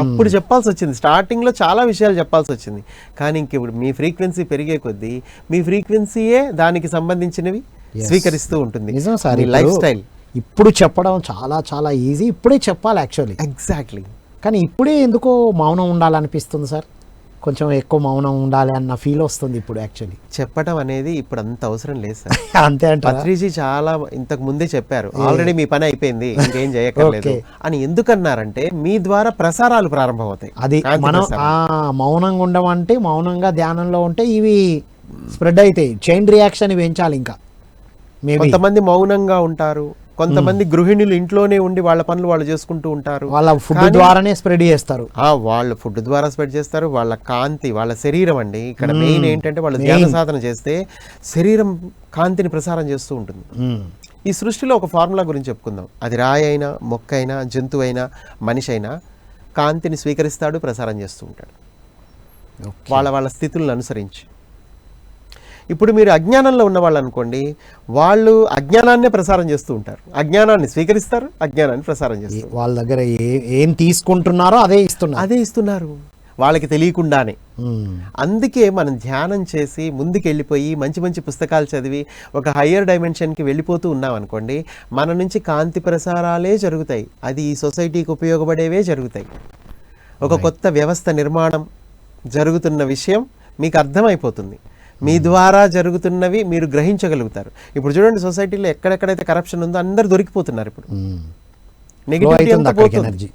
అప్పుడు చెప్పాల్సి వచ్చింది. స్టార్టింగ్ లో చాలా విషయాలు చెప్పాల్సి వచ్చింది. కానీ ఇంక ఇప్పుడు మీ ఫ్రీక్వెన్సీ పెరిగే కొద్దీ మీ ఫ్రీక్వెన్సీయే దానికి సంబంధించినవి స్వీకరిస్తూ ఉంటుంది. నిజం సార్. లైఫ్ స్టైల్ ఇప్పుడు చెప్పడం చాలా చాలా ఈజీ, ఇప్పుడే చెప్పాలి యాక్చువల్లీ. ఎగ్జాక్ట్లీ. కానీ ఇప్పుడే ఎందుకో మౌనం ఉండాలనిపిస్తుంది సార్. కొంచెం ఎక్కువ మౌనం ఉండాలి అన్న ఫీల్ వస్తుంది ఇప్పుడు. యాక్చువల్లీ చెప్పడం అనేది ఇప్పుడు అంత అవసరం లేదు సార్. అంతే అంటే పత్రిజీ చాలా ఇంతకు ముందే చెప్పారు, ఆల్రెడీ మీ పని అయిపోయింది ఇంకేం చేయక్కర్లేదు అని. ఎందుకన్నారంటే మీ ద్వారా ప్రసారాలు ప్రారంభం అవుతాయి. అది మనం మౌనంగా ఉండమంటే, మౌనంగా ధ్యానంలో ఉంటే ఇవి స్ప్రెడ్ అవుతాయి. చైన్ రియాక్షన్ పెంచాలి. ఇంకా కొంతమంది మౌనంగా ఉంటారు, కొంతమంది గృహిణులు ఇంట్లోనే ఉండి వాళ్ళ పనులు వాళ్ళు చేసుకుంటూ ఉంటారు. వాళ్ళ ఫుడ్ ద్వారానే స్ప్రెడ్ చేస్తారు. వాళ్ళు ఫుడ్ ద్వారా స్ప్రెడ్ చేస్తారు. వాళ్ళ కాంతి, వాళ్ళ శరీరం అండి ఇక్కడ మెయిన్ ఏంటంటే వాళ్ళు ధ్యాన సాధన చేస్తే శరీరం కాంతిని ప్రసారం చేస్తూ ఉంటుంది. ఈ సృష్టిలో ఒక ఫార్ములా గురించి చెప్పుకుందాం. అది రాయి అయినా, మొక్క అయినా, జంతువు అయినా, మనిషి అయినా కాంతిని స్వీకరిస్తాడు, ప్రసారం చేస్తూ ఉంటాడు వాళ్ళ వాళ్ళ స్థితులను అనుసరించి. ఇప్పుడు మీరు అజ్ఞానంలో ఉన్న వాళ్ళు అనుకోండి, వాళ్ళు అజ్ఞానాన్నే ప్రసారం చేస్తూ ఉంటారు. అజ్ఞానాన్ని స్వీకరిస్తారు, అజ్ఞానాన్ని ప్రసారం చేస్తారు. వాళ్ళ దగ్గర ఏం తీసుకుంటున్నారో అదే ఇస్తున్నారు వాళ్ళకి తెలియకుండానే. అందుకే మనం ధ్యానం చేసి ముందుకు వెళ్ళిపోయి మంచి మంచి పుస్తకాలు చదివి ఒక హయ్యర్ డైమెన్షన్కి వెళ్ళిపోతూ ఉన్నాం అనుకోండి, మన నుంచి కాంతి ప్రసారాలే జరుగుతాయి. అది ఈ సొసైటీకి ఉపయోగపడేవే జరుగుతాయి. ఒక కొత్త వ్యవస్థ నిర్మాణం జరుగుతున్న విషయం మీకు అర్థమైపోతుంది. మీ ద్వారా జరుగుతున్నవి మీరు గ్రహించగలుగుతారు. ఇప్పుడు చూడండి, సొసైటీలో ఎక్కడెక్కడైతే కరప్షన్ ఉందో అందరు దొరికిపోతున్నారు. ఇప్పుడు నెగిటివిటీ అంతా పోతుంది.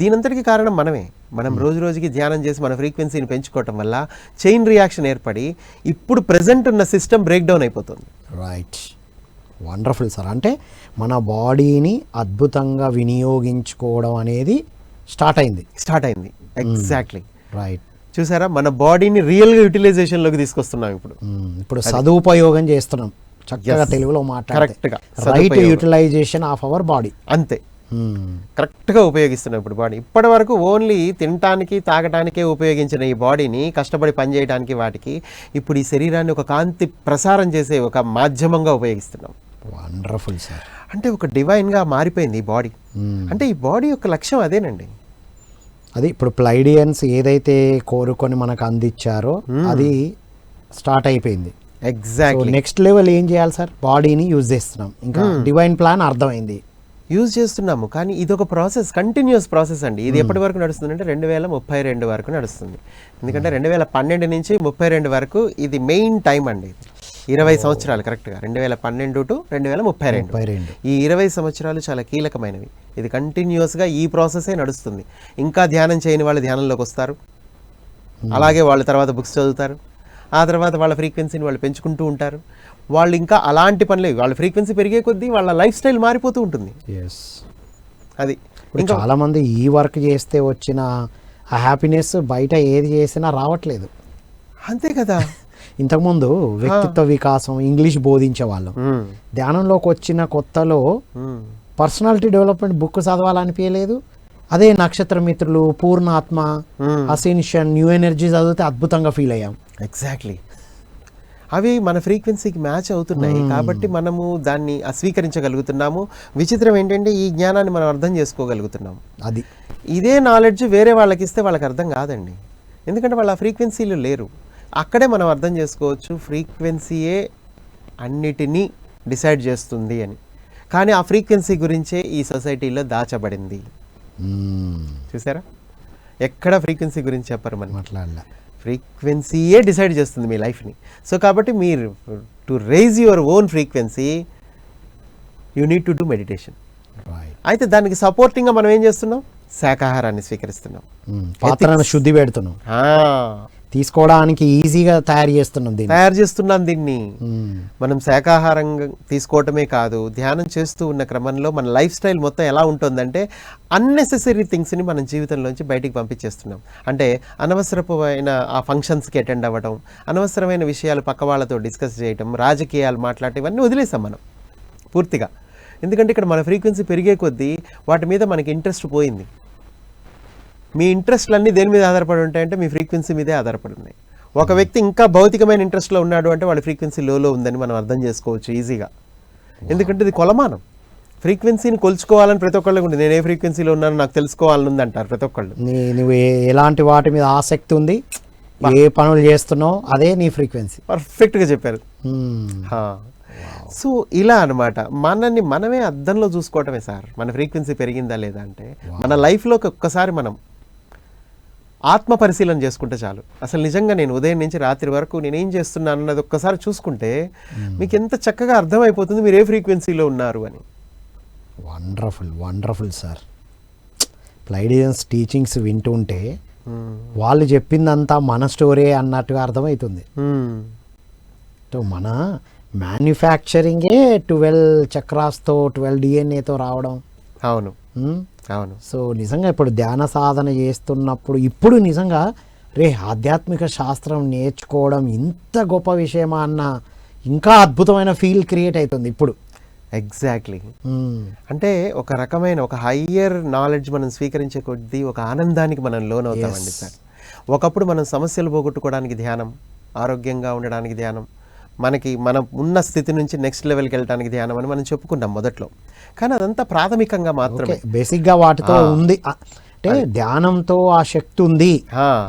దీనంతటికి కారణం మనమే. మనం రోజు రోజుకి ధ్యానం చేసి మన ఫ్రీక్వెన్సీని పెంచుకోవటం వల్ల చైన్ రియాక్షన్ ఏర్పడి ఇప్పుడు ప్రెజెంట్ ఉన్న సిస్టమ్ బ్రేక్ డౌన్ అయిపోతుంది. రైట్. Wonderful sir. అంటే మన బాడీని అద్భుతంగా వినియోగించుకోవడం అనేది స్టార్ట్ అయింది. ఎగ్జాక్ట్లీ. రైట్. చూసారా, మన బాడీని రియల్గా యూటిలైజేషన్లోకి తీసుకొస్తున్నాం. ఇప్పుడు సదుపయోగం చేస్తున్నాం. చక్కగా తెలుగులో కరెక్ట్గా right utilisation of our body. అంతే, కరెక్ట్గా ఉపయోగిస్తున్నాం ఇప్పుడు బాడీ. ఇప్పటి వరకు ఓన్లీ తినటానికి తాగటానికే ఉపయోగించిన ఈ బాడీని కష్టపడి పనిచేయడానికి వాటికి ఇప్పుడు ఈ శరీరాన్ని ఒక కాంతి ప్రసారం చేసే ఒక మాధ్యమంగా ఉపయోగిస్తున్నాం. Wonderful sir. అంటే ఒక డివైన్గా మారిపోయింది ఈ బాడీ. అంటే ఈ బాడీ యొక్క లక్ష్యం అదేనండి. అది ఇప్పుడు ప్లైడియన్స్ ఏదైతే కోరుకొని మనకు అందించారో అది స్టార్ట్ అయిపోయింది. ఎగ్జాక్ట్లీ. నెక్స్ట్ లెవెల్ ఏం చేయాలి సార్? బాడీని యూజ్ చేస్తున్నాం, ఇంకా డివైన్ ప్లాన్ అర్థమైంది, యూజ్ చేస్తున్నాము. కానీ ఇది ఒక ప్రాసెస్, కంటిన్యూస్ ప్రాసెస్ అండి. ఇది ఎప్పటి వరకు నడుస్తుంది అంటే 2032 వరకు నడుస్తుంది. ఎందుకంటే 2012 నుంచి 32 వరకు ఇది మెయిన్ టైం అండి. 20 సంవత్సరాలు కరెక్ట్గా, 2012 టు 2032. ఈ 20 సంవత్సరాలు చాలా కీలకమైనవి. ఇది కంటిన్యూస్గా ఈ ప్రాసెసే నడుస్తుంది. ఇంకా ధ్యానం చేయని వాళ్ళు ధ్యానంలోకి వస్తారు, అలాగే వాళ్ళ తర్వాత బుక్స్ చదువుతారు, ఆ తర్వాత వాళ్ళ ఫ్రీక్వెన్సీని వాళ్ళు పెంచుకుంటూ ఉంటారు. వాళ్ళు ఇంకా అలాంటి పనులే, వాళ్ళ ఫ్రీక్వెన్సీ పెరిగే కొద్దీ వాళ్ళ లైఫ్ స్టైల్ మారిపోతూ ఉంటుంది. అది ఇంకా చాలామంది ఈ వర్క్ చేస్తే వచ్చిన ఆ హ్యాపీనెస్ బయట ఏది చేసినా రావట్లేదు. అంతే కదా. ఇంతకుముందు వ్యక్తిత్వ వికాసం ఇంగ్లీష్ బోధించే వాళ్ళం, ధ్యానంలోకి వచ్చిన కొత్తలో పర్సనాలిటీ డెవలప్మెంట్ బుక్ చదవాలనిపించలేదు. అదే నక్షత్ర మిత్రులు, పూర్ణాత్మ, అసెన్షన్, న్యూ ఎనర్జీ చదివితే అద్భుతంగా ఫీల్ అయ్యాం. ఎగ్జాక్ట్లీ. అవి మన ఫ్రీక్వెన్సీకి మ్యాచ్ అవుతున్నాయి కాబట్టి మనము దాన్ని స్వీకరించగలుగుతున్నాము. విచిత్రం ఏంటంటే ఈ జ్ఞానాన్ని మనం అర్థం చేసుకోగలుగుతున్నాము. అది ఇదే నాలెడ్జ్ వేరే వాళ్ళకి ఇస్తే వాళ్ళకి అర్థం కాదండి, ఎందుకంటే వాళ్ళు ఆ ఫ్రీక్వెన్సీలు లేరు. అక్కడే మనం అర్థం చేసుకోవచ్చు ఫ్రీక్వెన్సీయే అన్నిటినీ డిసైడ్ చేస్తుంది అని. కానీ ఆ ఫ్రీక్వెన్సీ గురించే ఈ సొసైటీలో దాచబడింది. చూసారా, ఎక్కడ ఫ్రీక్వెన్సీ గురించి చెప్పరు మనం. మాట్లాడలే. ఫ్రీక్వెన్సీయే డిసైడ్ చేస్తుంది మీ లైఫ్ని. సో కాబట్టి మీరు to rise your own frequency you need to do meditation. అయితే దానికి సపోర్టింగ్గా మనం ఏం చేస్తున్నాం, శాకాహారాన్ని స్వీకరిస్తున్నాం, పాత్రను శుద్ధి పెడుతున్నాం, తీసుకోవడానికి ఈజీగా తయారు చేస్తున్నాం దీన్ని. మనం శాకాహారంగా తీసుకోవటమే కాదు, ధ్యానం చేస్తూ ఉన్న క్రమంలో మన లైఫ్ స్టైల్ మొత్తం ఎలా ఉంటుందంటే అన్నెసెసరీ థింగ్స్ని మన జీవితంలోంచి బయటికి పంపించేస్తున్నాం. అంటే అనవసరమైన ఆ ఫంక్షన్స్కి అటెండ్ అవ్వడం, అనవసరమైన విషయాలు పక్క వాళ్ళతో డిస్కస్ చేయటం, రాజకీయాలు మాట్లాడటం, ఇవన్నీ వదిలేసాం మనం పూర్తిగా. ఎందుకంటే ఇక్కడ మన ఫ్రీక్వెన్సీ పెరిగే కొద్దీ వాటి మీద మనకి ఇంట్రెస్ట్ పోయింది. మీ ఇంట్రెస్ట్లన్నీ దేని మీద ఆధారపడి ఉంటాయంటే మీ ఫ్రీక్వెన్సీ మీదే ఆధారపడి ఉన్నాయి. ఒక వ్యక్తి ఇంకా భౌతికమైన ఇంట్రెస్ట్లో ఉన్నాడు అంటే వాడి ఫ్రీక్వెన్సీ లోలో ఉందని మనం అర్థం చేసుకోవచ్చు ఈజీగా. ఎందుకంటే ఇది కొలమానం. ఫ్రీక్వెన్సీని కొలుచుకోవాలని ప్రతి ఒక్కళ్ళకి ఉంది. నేను ఏ ఫ్రీక్వెన్సీలో ఉన్నానో నాకు తెలుసుకోవాలని ఉంది అంటారు ప్రతి ఒక్కళ్ళు. నువ్వు ఎలాంటి వాటి మీద ఆసక్తి ఉంది, ఏ పనులు చేస్తున్నావు, అదే నీ ఫ్రీక్వెన్సీ. పర్ఫెక్ట్గా చెప్పారు. సో ఇలా అనమాట, మనల్ని మనమే అద్దంలో చూసుకోవటమే సార్ మన ఫ్రీక్వెన్సీ పెరిగిందా లేదా అంటే. మన లైఫ్లోకి ఒక్కసారి మనం ఆత్మ పరిశీలన చేసుకుంటే చాలు. అసలు నిజంగా నేను ఉదయం నుంచి రాత్రి వరకు నేనేం చేస్తున్నాను అన్నది ఒక్కసారి చూసుకుంటే మీకు ఎంత చక్కగా అర్థమైపోతుంది మీరు ఏ ఫ్రీక్వెన్సీలో ఉన్నారు అని. Wonderful wonderful sir. Pleiadians teachings వింటుంటే వాళ్ళు చెప్పిందంతా మన స్టోరీ అన్నట్టుగా అర్థమవుతుంది. మన మ్యానుఫ్యాక్చరింగే 12 చక్రాస్తో 12 డిఎన్ఏతో రావడం. అవును అవును. సో నిజంగా ఇప్పుడు ధ్యాన సాధన చేస్తున్నప్పుడు ఇప్పుడు నిజంగా ఆధ్యాత్మిక శాస్త్రం నేర్చుకోవడం ఇంత గొప్ప విషయమా అన్న ఇంకా అద్భుతమైన ఫీల్ క్రియేట్ అవుతుంది ఇప్పుడు. ఎగ్జాక్ట్లీ. అంటే ఒక రకమైన ఒక హయ్యర్ నాలెడ్జ్ మనం స్వీకరించే కొద్దీ ఒక ఆనందానికి మనం లోన్ అవుతామండి సార్. ఒకప్పుడు మనం సమస్యలు పోగొట్టుకోవడానికి ధ్యానం, ఆరోగ్యంగా ఉండడానికి ధ్యానం, మనకి మనం ఉన్న స్థితి నుంచి నెక్స్ట్ లెవెల్కి వెళ్ళడానికి ధ్యానం అని మనం చెప్పుకున్నాం మొదట్లో. కానీ అదంతా ప్రాథమికంగా మాత్రమే, బేసిక్గా వాటితో ఉంది. అంటే ధ్యానంతో ఆ శక్తి ఉంది,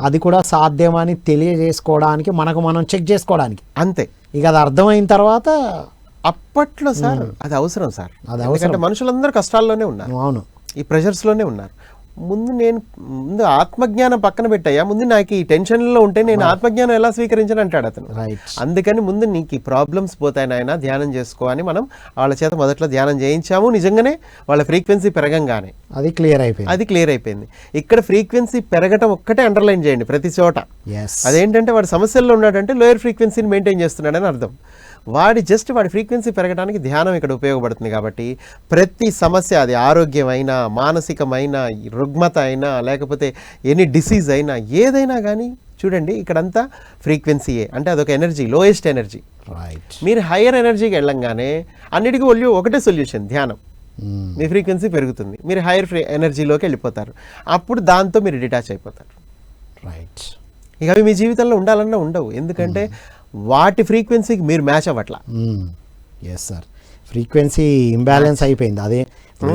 అది కూడా సాధ్యమని తెలియజేసుకోవడానికి మనకు మనం చెక్ చేసుకోవడానికి అంతే. ఇక అది అర్థమైన తర్వాత అప్పట్లో సార్ అది అవసరం సార్. ఎందుకంటే మనుషులందరూ కష్టాల్లోనే ఉన్నారు. అవును, ఈ ప్రెషర్స్లోనే ఉన్నారు. ముందు ఆత్మజ్ఞానం పక్కన పెట్టాయా, ముందు నాకు ఈ టెన్షన్లో ఉంటే నేను ఆత్మజ్ఞానం ఎలా స్వీకరించను అంటాడు అతను. అందుకని ముందు నీకు ఈ ప్రాబ్లమ్స్ పోతాయి నాయన, ధ్యానం చేసుకో అని మనం వాళ్ళ చేత మొదట్లో ధ్యానం చేయించాము. నిజంగానే వాళ్ళ ఫ్రీక్వెన్సీ పెరగంగానే అది క్లియర్ అయిపోయింది. ఇక్కడ ఫ్రీక్వెన్సీ పెరగటం ఒక్కటే అండర్లైన్ చేయండి ప్రతి చోట. అదేంటంటే వాడు సమస్యల్లో ఉన్నాడంటే లోయర్ ఫ్రీక్వెన్సీని మెయింటైన్ చేస్తున్నాడని అర్థం. వాడి ఫ్రీక్వెన్సీ పెరగడానికి ధ్యానం ఇక్కడ ఉపయోగపడుతుంది. కాబట్టి ప్రతి సమస్య, అది ఆరోగ్యమైనా, మానసికమైన, రుగ్మత అయినా, లేకపోతే ఎనీ డిసీజ్ అయినా, ఏదైనా కానీ చూడండి ఇక్కడంతా ఫ్రీక్వెన్సీయే. అంటే అదొక ఎనర్జీ, లోయెస్ట్ ఎనర్జీ. మీరు హయ్యర్ ఎనర్జీకి వెళ్ళంగానే అన్నిటికీ ఒకటే సొల్యూషన్, ధ్యానం. మీ ఫ్రీక్వెన్సీ పెరుగుతుంది, మీరు హయ్యర్ ఎనర్జీలోకి వెళ్ళిపోతారు. అప్పుడు దాంతో మీరు డిటాచ్ అయిపోతారు. ఇక అవి మీ జీవితంలో ఉండాలన్నా ఉండవు, ఎందుకంటే వాటి ఫ్రీక్వెన్సీకి మీరు మ్యాచ్ అవ్వట్లా. ఎస్ సార్, ఫ్రీక్వెన్సీ ఇంబ్యాలెన్స్ అయిపోయింది. అదే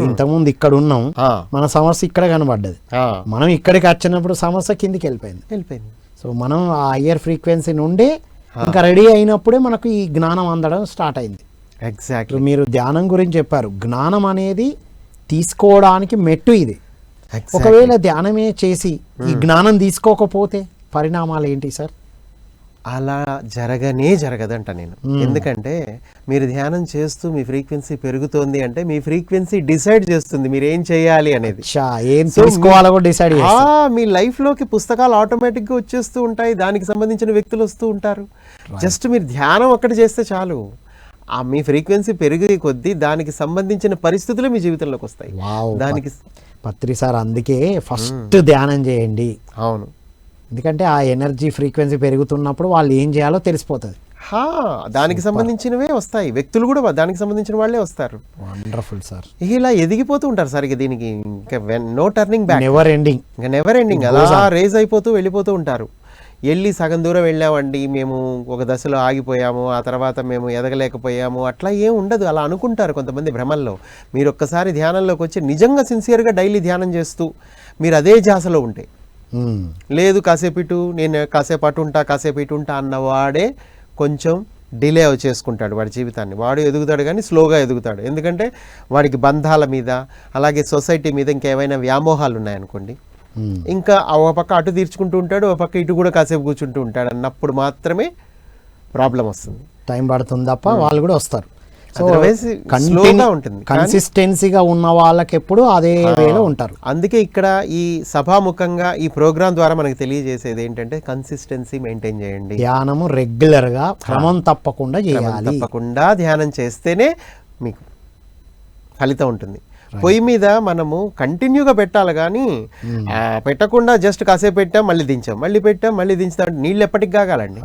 ఇంతకుముందు ఇక్కడ ఉన్నాం, మన సమస్య ఇక్కడ కనబడ్డది, మనం ఇక్కడికి వచ్చినప్పుడు సమస్య కిందికి వెళ్ళిపోయింది. సో మనం ఆ హయ్యర్ ఫ్రీక్వెన్సీ నుండి ఇంకా రెడీ అయినప్పుడే మనకు ఈ జ్ఞానం అందడం స్టార్ట్ అయింది. ఎగ్జాక్ట్లీ. మీరు ధ్యానం గురించి చెప్పారు, జ్ఞానం అనేది తీసుకోవడానికి మెట్టు ఇది. ఒకవేళ ధ్యానమే చేసి ఈ జ్ఞానం తీసుకోకపోతే పరిణామాలు ఏంటి సార్? అలా జరగదంట నేను. ఎందుకంటే మీరు ధ్యానం చేస్తూ మీ ఫ్రీక్వెన్సీ పెరుగుతోంది అంటే మీ ఫ్రీక్వెన్సీ డిసైడ్ చేస్తుంది మీరు ఏం చేయాలి అనేది. మీ లైఫ్ లోకి పుస్తకాలు ఆటోమేటిక్ గా వచ్చేస్తూ ఉంటాయి, దానికి సంబంధించిన వ్యక్తులు వస్తూ ఉంటారు. జస్ట్ మీరు ధ్యానం ఒక్కటి చేస్తే చాలు, ఆ మీ ఫ్రీక్వెన్సీ పెరిగే కొద్దీ దానికి సంబంధించిన పరిస్థితులు మీ జీవితంలోకి వస్తాయి. దానికి పత్రి సార్ అందుకే ఫస్ట్ ధ్యానం చేయండి. అవును, ఎందుకంటే ఆ ఎనర్జీ ఫ్రీక్వెన్సీ పెరుగుతున్నప్పుడు వాళ్ళు ఏం చేయాలో తెలిసిపోతుంది. దానికి సంబంధించినవే వస్తాయి, వ్యక్తులు కూడా దానికి సంబంధించిన వాళ్ళే వస్తారు. Wonderful sir. ఇలా ఎదిగిపోతూ ఉంటారు సార్. ఇక దీనికి ఇంకా no turning back, never ending అలా రేజ్ అయిపోతూ వెళ్ళిపోతూ ఉంటారు. వెళ్ళి సగం దూరం వెళ్ళామండి మేము ఒక దశలో ఆగిపోయాము, ఆ తర్వాత మేము ఎదగలేకపోయాము, అట్లా ఏం ఉండదు. అలా అనుకుంటారు కొంతమంది భ్రమల్లో. మీరు ఒక్కసారి ధ్యానంలోకి వచ్చి నిజంగా సిన్సియర్గా డైలీ ధ్యానం చేస్తూ మీరు అదే ధ్యాసలో ఉంటే, లేదు కాసేపు ఇటు నేను కాసేపు అటు ఉంటా కాసేపు ఇటు ఉంటా అన్నవాడే కొంచెం డిలే చేసుకుంటాడు వాడి జీవితాన్ని. వాడు ఎదుగుతాడు కానీ స్లోగా ఎదుగుతాడు. ఎందుకంటే వాడికి బంధాల మీద అలాగే సొసైటీ మీద ఇంకేమైనా వ్యామోహాలు ఉన్నాయనుకోండి, ఇంకా ఒక పక్క అటు తీర్చుకుంటూ ఉంటాడు, ఒక పక్క ఇటు కూడా కాసేపు కూర్చుంటూ ఉంటాడు అన్నప్పుడు మాత్రమే ప్రాబ్లం వస్తుంది. టైం పడుతుంది తప్ప వాళ్ళు కూడా వస్తారు. సో స్లోగా ఉంటుంది. కన్సిస్టెన్సీగా ఉన్న వాళ్ళకి ఎప్పుడు అదే వేలో ఉంటారు. అందుకే ఇక్కడ ఈ సభాముఖంగా ఈ ప్రోగ్రామ్ ద్వారా మనకు తెలియజేసేది ఏంటంటే కన్సిస్టెన్సీ మెయింటైన్ చేయండి. ధ్యానము రెగ్యులర్ గా క్రమం తప్పకుండా చేయాలి. తప్పకుండా ధ్యానం చేస్తేనే మీకు ఫలితం ఉంటుంది. పొయ్యి మీద మనము కంటిన్యూగా పెట్టాలి కానీ పెట్టకుండా జస్ట్ కాసేపు పెట్టాం మళ్ళీ దించాం, మళ్ళీ పెట్టాం మళ్ళీ దించుతాం. నీళ్ళు ఎప్పటికి కాగాలండి,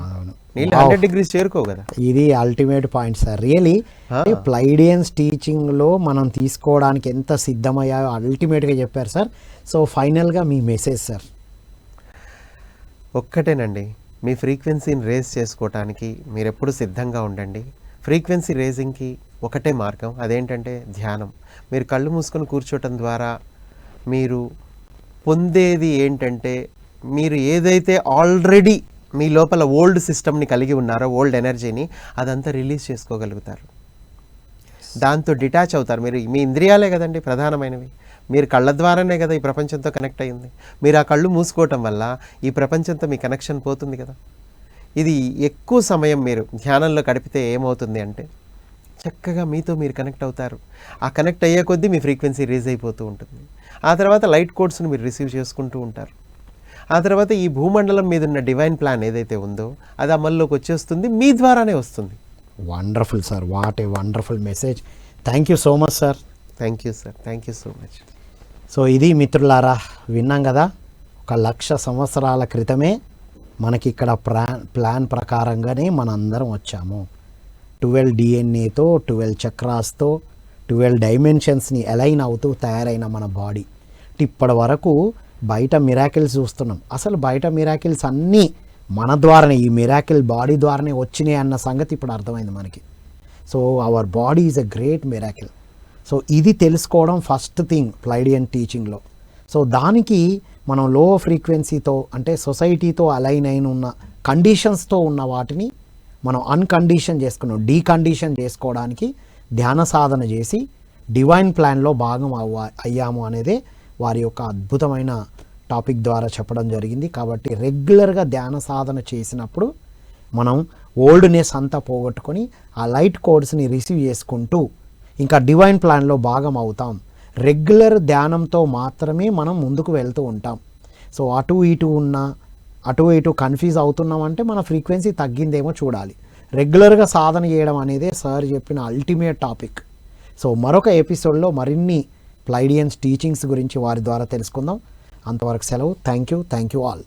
నీళ్ళు 100 degrees చేరుకో కదా. ఇది ultimate point sir. Really Pleiadians teaching లో మనం తీసుకోవడానికి ఎంత సిద్ధమయ్యాయో అల్టిమేట్ గా చెప్పారు సార్. సో ఫైనల్ గా మీ మెసేజ్ సార్. ఒక్కటేనండి, మీ ఫ్రీక్వెన్సీని రేజ్ చేసుకోవటానికి మీరు ఎప్పుడు సిద్ధంగా ఉండండి. ఫ్రీక్వెన్సీ రేజింగ్కి ఒకటే మార్గం, అదేంటంటే ధ్యానం. మీరు కళ్ళు మూసుకొని కూర్చోవటం ద్వారా మీరు పొందేది ఏంటంటే, మీరు ఏదైతే ఆల్రెడీ మీ లోపల ఓల్డ్ సిస్టమ్ని కలిగి ఉన్నారో, ఓల్డ్ ఎనర్జీని, అదంతా రిలీజ్ చేసుకోగలుగుతారు. దాంతో డిటాచ్ అవుతారు. మీరు మీ ఇంద్రియాలే కదండి ప్రధానమైనవి. మీరు కళ్ళ ద్వారానే కదా ఈ ప్రపంచంతో కనెక్ట్ అయ్యింది. మీరు ఆ కళ్ళు మూసుకోవటం వల్ల ఈ ప్రపంచంతో మీ కనెక్షన్ పోతుంది కదా. ఇది ఎక్కువ సమయం మీరు ధ్యానంలో గడిపితే ఏమవుతుంది అంటే చక్కగా మీతో మీరు కనెక్ట్ అవుతారు. ఆ కనెక్ట్ అయ్యే కొద్దీ మీ ఫ్రీక్వెన్సీ రేజ్ అయిపోతూ ఉంటుంది. ఆ తర్వాత లైట్ కోడ్స్ని మీరు రిసీవ్ చేసుకుంటూ ఉంటారు. ఆ తర్వాత ఈ భూమండలం మీద ఉన్న డివైన్ ప్లాన్ ఏదైతే ఉందో అది అమల్లోకి వచ్చేస్తుంది, మీ ద్వారానే వస్తుంది. Wonderful sir, what a wonderful message. Thank you so much sir. Thank you sir, thank you so much. So ఇది మిత్రులారా, విన్నాం కదా, 1,00,000 సంవత్సరాల క్రితమే మనకి ఇక్కడ ప్లాన్ ప్రకారంగానే మనందరం వచ్చాము. 12 DNAతో 12 చక్రాస్తో 12 డైమెన్షన్స్ని అలైన్ అవుతూ తయారైన మన బాడీ. ఇప్పటి వరకు బయట మిరాకిల్స్ చూస్తున్నాం. అసలు బయట మిరాకిల్స్ అన్నీ మన ద్వారానే, ఈ మిరాకిల్ బాడీ ద్వారానే వచ్చినాయి అన్న సంగతి ఇప్పుడు అర్థమైంది మనకి. So our body is a great miracle. So ఇది తెలుసుకోవడం ఫస్ట్ థింగ్ ప్లైడియన్ టీచింగ్లో. సో దానికి మనం లో ఫ్రీక్వెన్సీతో అంటే సొసైటీతో అలైన్ అయిన ఉన్న కండిషన్స్తో ఉన్న వాటిని మనం అన్కండిషన్ చేసుకున్నాం, డీకండిషన్ చేసుకోవడానికి ధ్యాన సాధన చేసి డివైన్ ప్లాన్లో భాగం అయ్యాము అనేదే వారి యొక్క అద్భుతమైన టాపిక్ ద్వారా చెప్పడం జరిగింది. కాబట్టి రెగ్యులర్గా ధ్యాన సాధన చేసినప్పుడు మనం ఓల్డ్నెస్ అంతా పోగొట్టుకొని ఆ లైట్ కోడ్స్ని రిసీవ్ చేసుకుంటూ ఇంకా డివైన్ ప్లాన్లో భాగం అవుతాం. రెగ్యులర్ ధ్యానంతో మాత్రమే మనం ముందుకు వెళ్తూ ఉంటాం. సో అటు ఇటు కన్ఫ్యూజ్ అవుతున్నామంటే మన ఫ్రీక్వెన్సీ తగ్గిందేమో చూడాలి. రెగ్యులర్గా సాధన చేయడం అనేది సార్ చెప్పిన అల్టిమేట్ టాపిక్. సో మరొక ఎపిసోడ్లో మరిన్ని ప్లైడియన్స్ టీచింగ్స్ గురించి వారి ద్వారా తెలుసుకుందాం. అంతవరకు సెలవు. Thank you all.